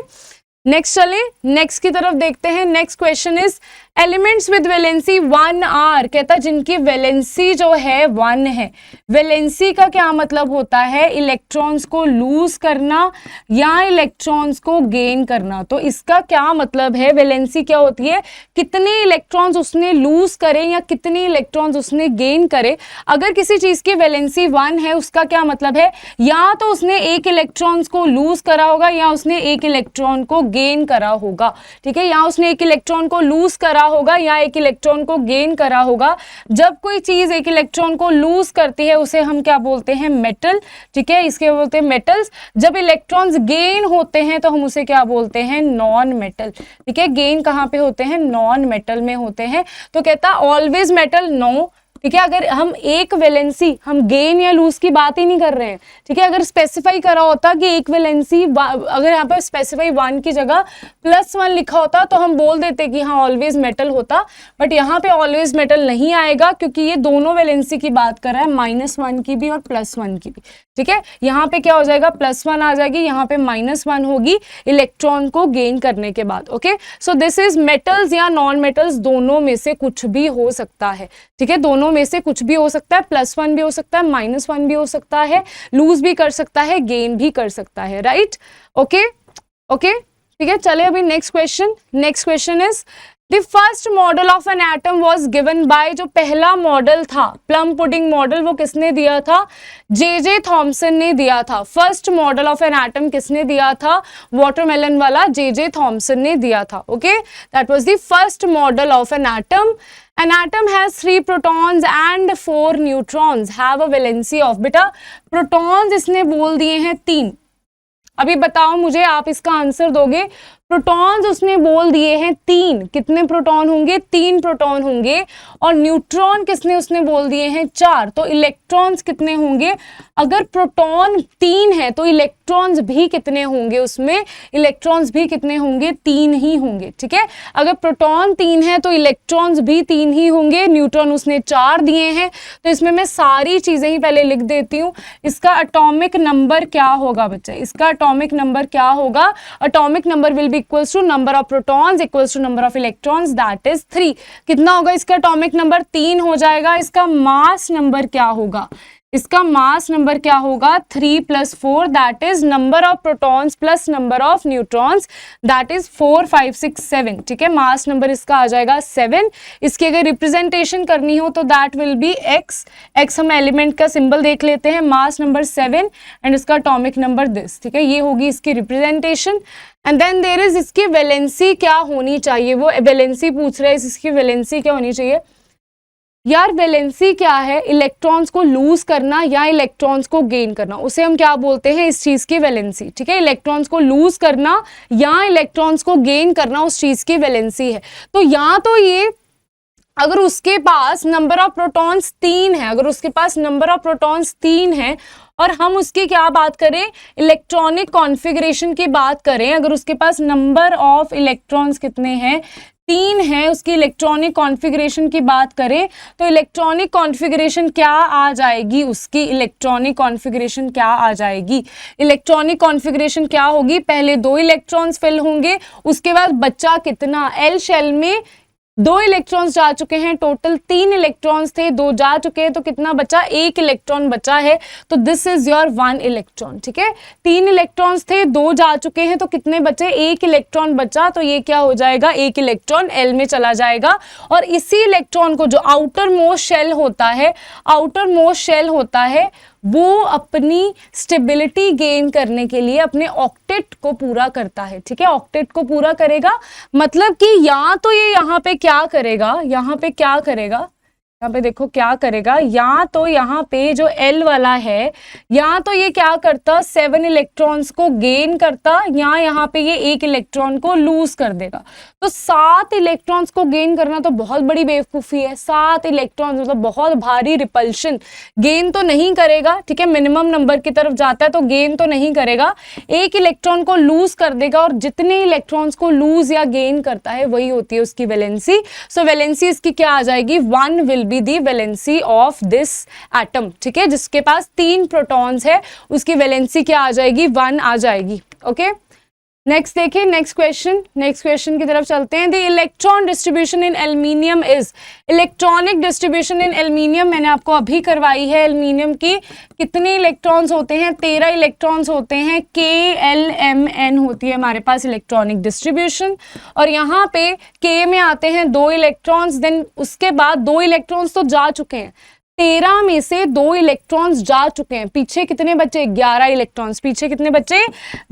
नेक्स्ट चले, नेक्स्ट की तरफ देखते हैं। Next question is elements with valency 1 are, कहता है जिनकी वैलेंसी जो है 1 है। वैलेंसी का क्या मतलब होता है? इलेक्ट्रॉन्स को लूज करना या इलेक्ट्रॉन्स को गेन करना। तो इसका क्या मतलब है? वैलेंसी क्या होती है? कितने इलेक्ट्रॉन्स उसने लूज करे या कितने इलेक्ट्रॉन्स उसने गेन करे। अगर किसी चीज की वैलेंसी 1 है उसका क्या मतलब है? या तो उसने एक इलेक्ट्रॉन्स को लूज करा होगा या उसने एक इलेक्ट्रॉन को गेन करा होगा, ठीक है। या उसने एक इलेक्ट्रॉन को लूज करा होगा या एक इलेक्ट्रॉन को गेन करा होगा। जब कोई चीज एक इलेक्ट्रॉन को लूज करती है उसे हम क्या बोलते हैं? मेटल, ठीक है, इसके बोलते हैं मेटल्स। जब इलेक्ट्रॉन्स गेन होते हैं तो हम उसे क्या बोलते हैं? नॉन मेटल, ठीक है। गेन कहां पे होते हैं? नॉन मेटल में होते हैं। तो कहता ऑलवेज मेटल, नो, ठीक है। अगर हम एक वैलेंसी, हम गेन या लूज की बात ही नहीं कर रहे हैं, ठीक है। अगर स्पेसिफाई करा होता कि एक वैलेंसी, अगर यहाँ पे स्पेसिफाई 1 की जगह +1 लिखा होता तो हम बोल देते कि हाँ ऑलवेज मेटल होता। बट यहाँ पे ऑलवेज मेटल नहीं आएगा क्योंकि ये दोनों वैलेंसी की बात कर रहा है, -1 की भी और +1 की भी, ठीक है। यहाँ पे क्या हो जाएगा? +1 आ जाएगी, यहाँ पे -1 होगी इलेक्ट्रॉन को गेन करने के बाद। Okay, so this is metals या नॉन मेटल्स, दोनों में से कुछ भी हो सकता है, ठीक है। दोनों में से कुछ भी हो सकता है, +1 भी हो सकता है, -1 भी हो सकता है, लूज भी कर सकता है, गेन भी कर सकता है, राइट। ओके ओके, ठीक है। चले अभी next question. Next question is the first model of an atom was given by, जो पहला मॉडल था प्लम पुडिंग मॉडल, वो किसने दिया था? जे थॉमसन ने दिया था। First model of an atom किसने दिया था? वाटरमेलन वाला जे थॉमसन ने दिया था। Okay, that was the first model of an atom. An atom has 3 protons and 4 neutrons have a valency of, बेटा protons इसने बोल दिए हैं 3। अभी बताओ मुझे, आप इसका आंसर दोगे। प्रोटॉन्स उसने बोल दिए हैं 3, कितने प्रोटॉन होंगे? 3 प्रोटॉन होंगे। और न्यूट्रॉन किसने उसने बोल दिए हैं 4, तो इलेक्ट्रॉन्स कितने होंगे? अगर प्रोटॉन 3 है तो इलेक्ट्रॉन्स भी कितने होंगे उसमें? इलेक्ट्रॉन्स भी कितने होंगे? 3 ही होंगे, ठीक है। अगर प्रोटॉन 3 है तो इलेक्ट्रॉन्स भी 3 ही होंगे। न्यूट्रॉन उसने 4 दिए हैं, तो इसमें मैं सारी चीजें ही पहले लिख देती हूँ। इसका एटॉमिक नंबर क्या होगा बच्चे? इसका एटॉमिक नंबर क्या होगा? Atomic number will be equals to number of protons equals to number of electrons, that is 3। कितना होगा इसका एटॉमिक नंबर? 3 हो जाएगा। इसका मास नंबर क्या होगा? इसका मास नंबर क्या होगा? 3 + 4, that is number of protons plus number of neutrons, that is 4 5 6 7, ठीक है। मास नंबर इसका आ जाएगा 7। इसकी अगर रिप्रेजेंटेशन करनी हो तो दैट विल बी x। हम एलिमेंट का सिंबल देख लेते हैं, मास नंबर 7 एंड इसका एटॉमिक नंबर दिस, ठीक है। ये होगी इसकी representation. And then there is इसकी वैलेंसी क्या होनी चाहिए? वो वैलेंसी पूछ रहे हैं, इसकी वैलेंसी क्या होनी चाहिए? यार वैलेंसी क्या है? इलेक्ट्रॉन्स को लूज करना या इलेक्ट्रॉन्स को गेन करना, उसे हम क्या बोलते हैं? इस चीज की वैलेंसी, ठीक है। इलेक्ट्रॉन्स को लूज करना या इलेक्ट्रॉन्स को गेन करना उस चीज की वैलेंसी है। तो या तो ये, अगर उसके पास नंबर ऑफ प्रोटॉन्स 3 है, अगर उसके पास नंबर ऑफ प्रोटॉन्स 3 है और हम उसकी क्या बात करें? इलेक्ट्रॉनिक कॉन्फ़िगरेशन की बात करें, अगर उसके पास नंबर ऑफ इलेक्ट्रॉन्स कितने हैं? 3 है, उसकी इलेक्ट्रॉनिक कॉन्फ़िगरेशन की बात करें तो इलेक्ट्रॉनिक कॉन्फ़िगरेशन क्या आ जाएगी? उसकी इलेक्ट्रॉनिक कॉन्फ़िगरेशन क्या आ जाएगी? इलेक्ट्रॉनिक कॉन्फ़िगरेशन क्या होगी? पहले 2 इलेक्ट्रॉन्स फिल होंगे, उसके बाद बच्चा कितना? एल शेल में 2 इलेक्ट्रॉन्स जा चुके हैं, टोटल 3 इलेक्ट्रॉन्स थे, 2 जा चुके हैं, तो कितना बचा? 1 इलेक्ट्रॉन बचा है। तो दिस इज योर 1 इलेक्ट्रॉन, ठीक है। 3 इलेक्ट्रॉन्स थे, 2 जा चुके हैं, तो कितने बचे? 1 इलेक्ट्रॉन बचा। तो ये क्या हो जाएगा? 1 इलेक्ट्रॉन एल में चला जाएगा। और इसी इलेक्ट्रॉन को, जो आउटर मोस्ट शेल होता है, आउटर मोस्ट शेल होता है, वो अपनी स्टेबिलिटी गेन करने के लिए अपने ऑक्टेट को पूरा करता है, ठीक है। ऑक्टेट को पूरा करेगा मतलब कि या तो ये यहाँ पे क्या करेगा? यहाँ पे क्या करेगा? यहाँ पे देखो क्या करेगा, या तो यहाँ पे जो L वाला है, या तो ये क्या करता 7 इलेक्ट्रॉन्स को गेन करता, या यहाँ पे ये 1 इलेक्ट्रॉन को लूज कर देगा। तो 7 इलेक्ट्रॉन्स को गेन करना तो बहुत बड़ी बेवकूफ़ी है। 7 इलेक्ट्रॉन्स मतलब बहुत भारी रिपल्शन, गेन तो नहीं करेगा, ठीक है, मिनिमम नंबर की तरफ जाता है तो गेन तो नहीं करेगा, 1 इलेक्ट्रॉन को लूज कर देगा, और जितने इलेक्ट्रॉन्स को लूज या गेन करता है वही होती है उसकी वैलेंसी। सो वैलेंसी इसकी क्या आ जाएगी, 1 will be the valency of this atom, ठीक है, जिसके पास 3 प्रोटॉन्स है उसकी वैलेंसी क्या आ जाएगी, 1 आ जाएगी। ओके, नेक्स्ट देखिए, नेक्स्ट क्वेश्चन की तरफ चलते हैं। The electron distribution in aluminium is, electronic distribution in aluminium मैंने आपको अभी करवाई है। एल्यूमिनियम की कितने इलेक्ट्रॉन्स होते हैं, 13 इलेक्ट्रॉन्स होते हैं, KLMN होती है हमारे पास इलेक्ट्रॉनिक डिस्ट्रीब्यूशन, और यहाँ पे K में आते हैं 2 इलेक्ट्रॉन्स, देन उसके बाद 2 इलेक्ट्रॉन्स तो जा चुके हैं, 13 में से 2 इलेक्ट्रॉन्स जा चुके हैं, पीछे कितने बचे, 11 इलेक्ट्रॉन्स, पीछे कितने बचे,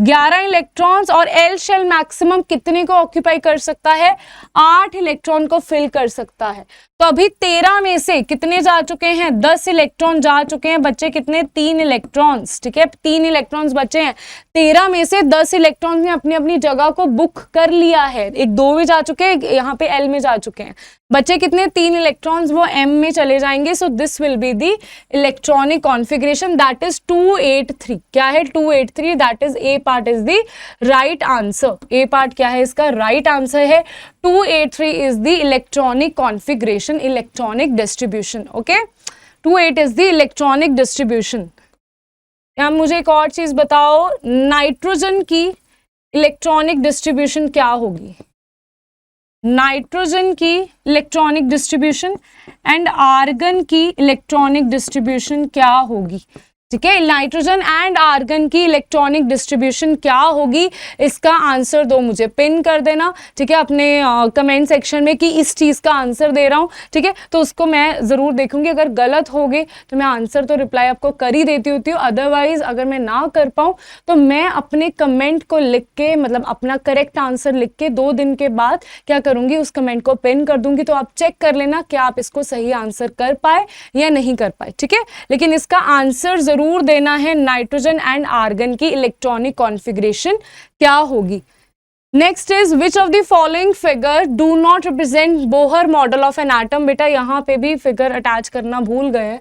11 इलेक्ट्रॉन्स, और एल शेल मैक्सिमम कितने को ऑक्यूपाई कर सकता है, 8 इलेक्ट्रॉन को फिल कर सकता है। तो अभी 13 में से कितने जा चुके हैं, 10 इलेक्ट्रॉन जा चुके हैं, बच्चे कितने, 3 इलेक्ट्रॉन्स, ठीक है, 3 इलेक्ट्रॉन्स बचे हैं। 13 में से 10 इलेक्ट्रॉन्स ने अपनी अपनी जगह को बुक कर लिया है, एक 2 में जा चुके हैं, यहाँ पे L में जा चुके हैं, बच्चे कितने, 3 इलेक्ट्रॉन्स, वो M में चले जाएंगे। So this will be the electronic configuration, that is 283। क्या है, 283, that is a part is the right answer. A part क्या है इसका, राइट आंसर है 283 is the electronic configuration, electronic distribution. Okay, 28 is the electronic distribution. अब मुझे एक और चीज बताओ, नाइट्रोजन की इलेक्ट्रॉनिक डिस्ट्रीब्यूशन क्या होगी, नाइट्रोजन की इलेक्ट्रॉनिक डिस्ट्रीब्यूशन एंड आर्गन की इलेक्ट्रॉनिक डिस्ट्रीब्यूशन क्या होगी, ठीक है, नाइट्रोजन एंड आर्गन की इलेक्ट्रॉनिक डिस्ट्रीब्यूशन क्या होगी, इसका आंसर दो, मुझे पिन कर देना, ठीक है, अपने कमेंट सेक्शन में कि इस चीज़ का आंसर दे रहा हूँ, ठीक है, तो उसको मैं ज़रूर देखूंगी, अगर गलत हो गए तो मैं आंसर तो रिप्लाई आपको कर ही देती होती हूँ, अदरवाइज अगर मैं ना कर पाऊँ तो मैं अपने कमेंट को लिख के, मतलब अपना करेक्ट आंसर लिख के 2 दिन के बाद क्या करूँगी, उस कमेंट को पिन कर दूंगी, तो आप चेक कर लेना कि आप इसको सही आंसर कर पाए या नहीं कर पाए, ठीक है, लेकिन इसका आंसर जरूर देना है, नाइट्रोजन एंड आर्गन की इलेक्ट्रॉनिक कॉन्फ़िगरेशन क्या होगी। Next is which of the following figure do not represent Bohr model of an atom. बेटा यहाँ पे भी फिगर अटैच करना भूल गए,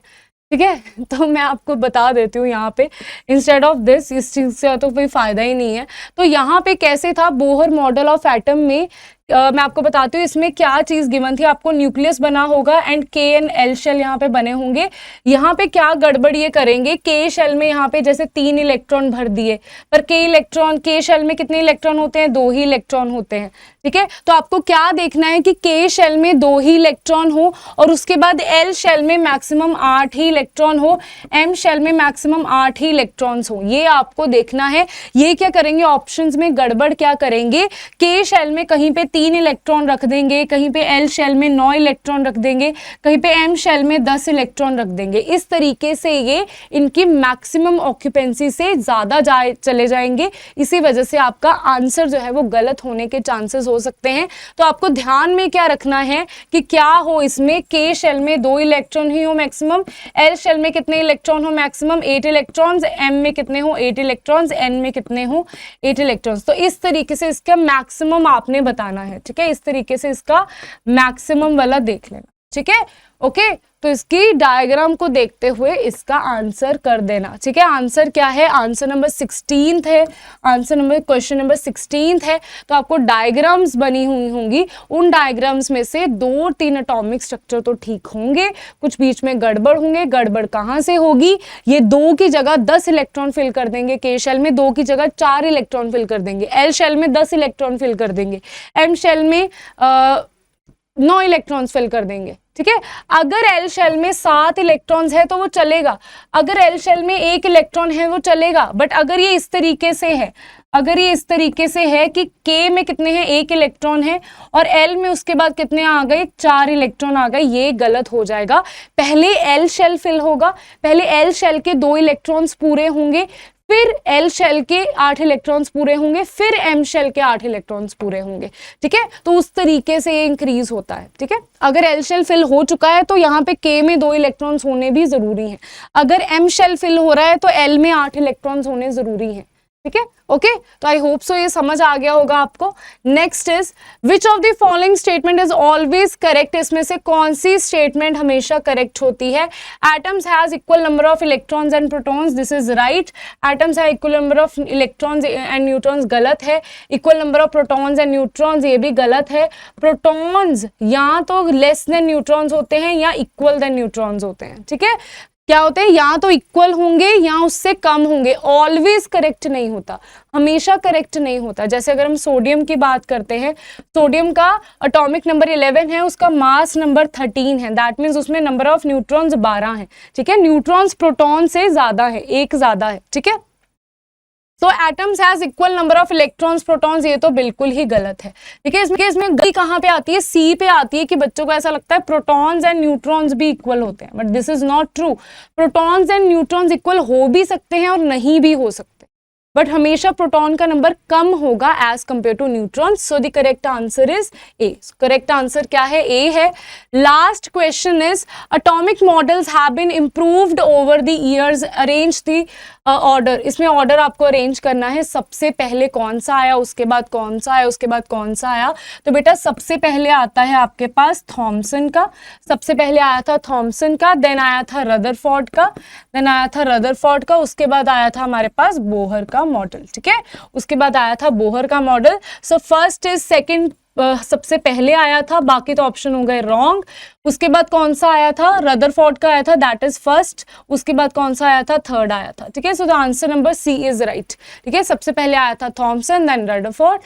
ठीक है, तो मैं आपको बता देती हूँ यहाँ पे इंस्टेड ऑफ दिस, इस चीज़ से तो कोई फायदा ही नहीं है। तो यहाँ पे कैसे था बोहर मॉडल ऑफ एटम में, मैं आपको बताती हूँ इसमें क्या चीज़ गिवन थी, आपको न्यूक्लियस बना होगा and K and L shell यहाँ पे बने होंगे। यहाँ पे क्या गड़बड़ ये करेंगे, K शेल में यहाँ पे जैसे 3 इलेक्ट्रॉन भर दिए, पर K शेल में कितने इलेक्ट्रॉन होते हैं, 2 ही इलेक्ट्रॉन होते हैं, ठीक है, तो आपको क्या देखना है कि K शेल में 2 ही इलेक्ट्रॉन हो, और उसके बाद L शेल में मैक्सिमम 8 ही इलेक्ट्रॉन हो, M शेल में मैक्सिमम 8 ही इलेक्ट्रॉन्स हो, ये आपको देखना है। ये क्या करेंगे, ऑप्शंस में गड़बड़ क्या करेंगे, K शेल में कहीं पे 3 इलेक्ट्रॉन रख देंगे, कहीं पे L शेल में 9 इलेक्ट्रॉन रख देंगे, कहीं पे M शेल में 10 इलेक्ट्रॉन रख देंगे। इस तरीके से ये इनकी मैक्सिमम ऑक्यूपेंसी से ज़्यादा चले जाएंगे, इसी वजह से आपका आंसर जो है वो गलत होने के चांसेस हो सकते हैं। तो आपको ध्यान में क्या रखना है कि क्या हो इसमें, K शेल में 2 इलेक्ट्रॉन ही हो मैक्सिमम, L शेल में कितने इलेक्ट्रॉन हो मैक्सिमम 8 इलेक्ट्रॉन्स, M में कितने हो 8 इलेक्ट्रॉन्स, N में कितने हो 8 इलेक्ट्रॉन्स। तो इस तरीके से इसका मैक्सिमम आपने बताना है, ठीक है, इस तरीके से इसका मैक्सिमम वाला देख लेना, ठीक है, ओके। तो इसकी डायग्राम को देखते हुए इसका आंसर कर देना, ठीक है। आंसर क्या है, आंसर नंबर 16 है, क्वेश्चन नंबर 16 है। तो आपको डायग्राम्स बनी हुई होंगी, उन डायग्राम्स में से 2-3 एटॉमिक स्ट्रक्चर तो ठीक होंगे, कुछ बीच में गड़बड़ होंगे। गड़बड़ कहाँ से होगी, ये 2 की जगह 10 इलेक्ट्रॉन फिल कर देंगे, K शेल में 2 की जगह 4 इलेक्ट्रॉन फिल कर देंगे, L शेल में 10 इलेक्ट्रॉन फिल कर देंगे, M शेल में 9 इलेक्ट्रॉन्स फिल कर देंगे, ठीक है। अगर L शेल में 7 इलेक्ट्रॉन्स है तो वो चलेगा, अगर L शेल में 1 इलेक्ट्रॉन है वो चलेगा, बट अगर ये इस तरीके से है, अगर ये इस तरीके से है कि K में कितने हैं 1 इलेक्ट्रॉन है और L में उसके बाद कितने आ गए 4 इलेक्ट्रॉन आ गए, ये गलत हो जाएगा। पहले L शेल फिल होगा, पहले L शेल के 2 इलेक्ट्रॉन्स पूरे होंगे, फिर एल शेल के 8 इलेक्ट्रॉन्स पूरे होंगे, फिर एम शेल के 8 इलेक्ट्रॉन्स पूरे होंगे, ठीक है। तो उस तरीके से ये इंक्रीज होता है, ठीक है। अगर एल शेल फिल हो चुका है तो यहाँ पे के में 2 इलेक्ट्रॉन्स होने भी जरूरी हैं। अगर एम शेल फिल हो रहा है तो एल में 8 इलेक्ट्रॉन्स होने जरूरी हैं, ठीक है। ओके, तो आई होप सो ये समझ आ गया होगा आपको। Next is which of the following statement is always correct, इसमें से कौन सी स्टेटमेंट हमेशा करेक्ट होती है। Atoms has equal number of electrons and protons, this is right. Atoms have equal number of electrons and neutrons, गलत है। Equal number of protons and neutrons, ये भी गलत है। प्रोटॉन्स या तो लेस देन न्यूट्रॉन्स होते हैं या इक्वल देन न्यूट्रॉन्स होते हैं, ठीक है। क्या होते हैं, या तो इक्वल होंगे या उससे कम होंगे, ऑलवेज करेक्ट नहीं होता, हमेशा करेक्ट नहीं होता। जैसे अगर हम सोडियम की बात करते हैं, सोडियम का एटॉमिक नंबर 11 है, उसका मास नंबर 13 है, दैट मीन्स उसमें नंबर ऑफ न्यूट्रॉन्स 12 है, ठीक है। न्यूट्रॉन्स प्रोटॉन से ज्यादा है, एक ज्यादा है, ठीक है। तो atoms has equal number of electrons protons, ये तो बिल्कुल ही गलत है, ठीक है। इसमें गलती कहाँ पे आती है, सी पे आती है कि बच्चों को ऐसा लगता है प्रोटॉन्स एंड न्यूट्रॉन्स भी इक्वल होते हैं, but this is not true. Protons and neutrons equal हो भी सकते हैं और नहीं भी हो सकते, बट हमेशा प्रोटॉन का नंबर कम होगा as compare to neutrons. So the correct answer is A. Correct answer क्या है, ए है। Last question is atomic models have been improved over the years, arrange the order. इसमें ऑर्डर आपको arrange करना है, सबसे पहले कौन सा आया, उसके बाद कौन सा आया, उसके बाद कौन सा आया। तो बेटा सबसे पहले आता है आपके पास थॉमसन का, सबसे पहले आया था थॉमसन का, देन आया था रदरफोर्ड का, देन आया था रदरफोर्ड का, उसके बाद आया था हमारे पास बोहर का मॉडल, ठीक है। उसके बाद आया था बोहर का model. So first is second सबसे पहले आया था, बाकी तो ऑप्शन हो गए रॉन्ग। उसके बाद कौन सा आया था, रदरफोर्ड का आया था, दैट इज फर्स्ट। उसके बाद कौन सा आया था, थर्ड आया था, ठीक है। So the answer number C is right, ठीक है। सबसे पहले आया था Thomson, then Rutherford,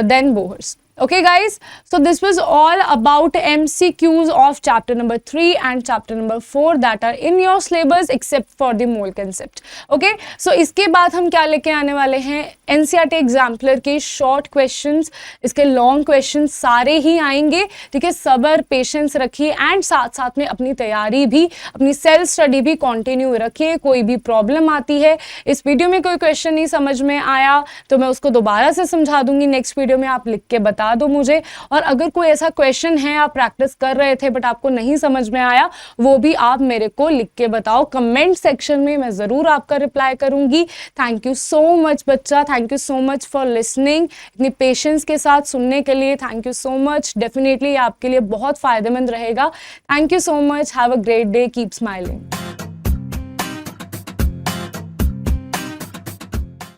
then Bohr's. Okay guys, so this was all about MCQs of chapter number 3 and chapter number 4 that are in your syllabus except for the mole concept. Okay, so इसके बाद हम क्या लेके आने वाले हैं, NCERT exemplar के short questions, इसके लॉन्ग क्वेश्चंस सारे ही आएंगे, ठीक है। सब्र पेशेंस रखिए एंड साथ साथ में अपनी तैयारी भी, अपनी सेल्फ स्टडी भी कंटिन्यू रखिए। कोई भी प्रॉब्लम आती है, इस वीडियो में कोई क्वेश्चन नहीं समझ में आया तो मैं उसको दोबारा से समझा दूंगी, नेक्स्ट वीडियो में आप लिख के बता दो मुझे। और अगर कोई ऐसा क्वेश्चन है आप प्रैक्टिस कर रहे थे बट आपको नहीं समझ में आया, वो भी आप मेरे को लिख के बताओ कमेंट सेक्शन में, मैं जरूर आपका रिप्लाई करूंगी। थैंक यू सो मच बच्चा, thank you so much for listening, इतनी पेशेंस के साथ सुनने के लिए thank you so much. Definitely आपके लिए बहुत फायदेमंद रहेगा। Thank you so much, have a great day, keep smiling.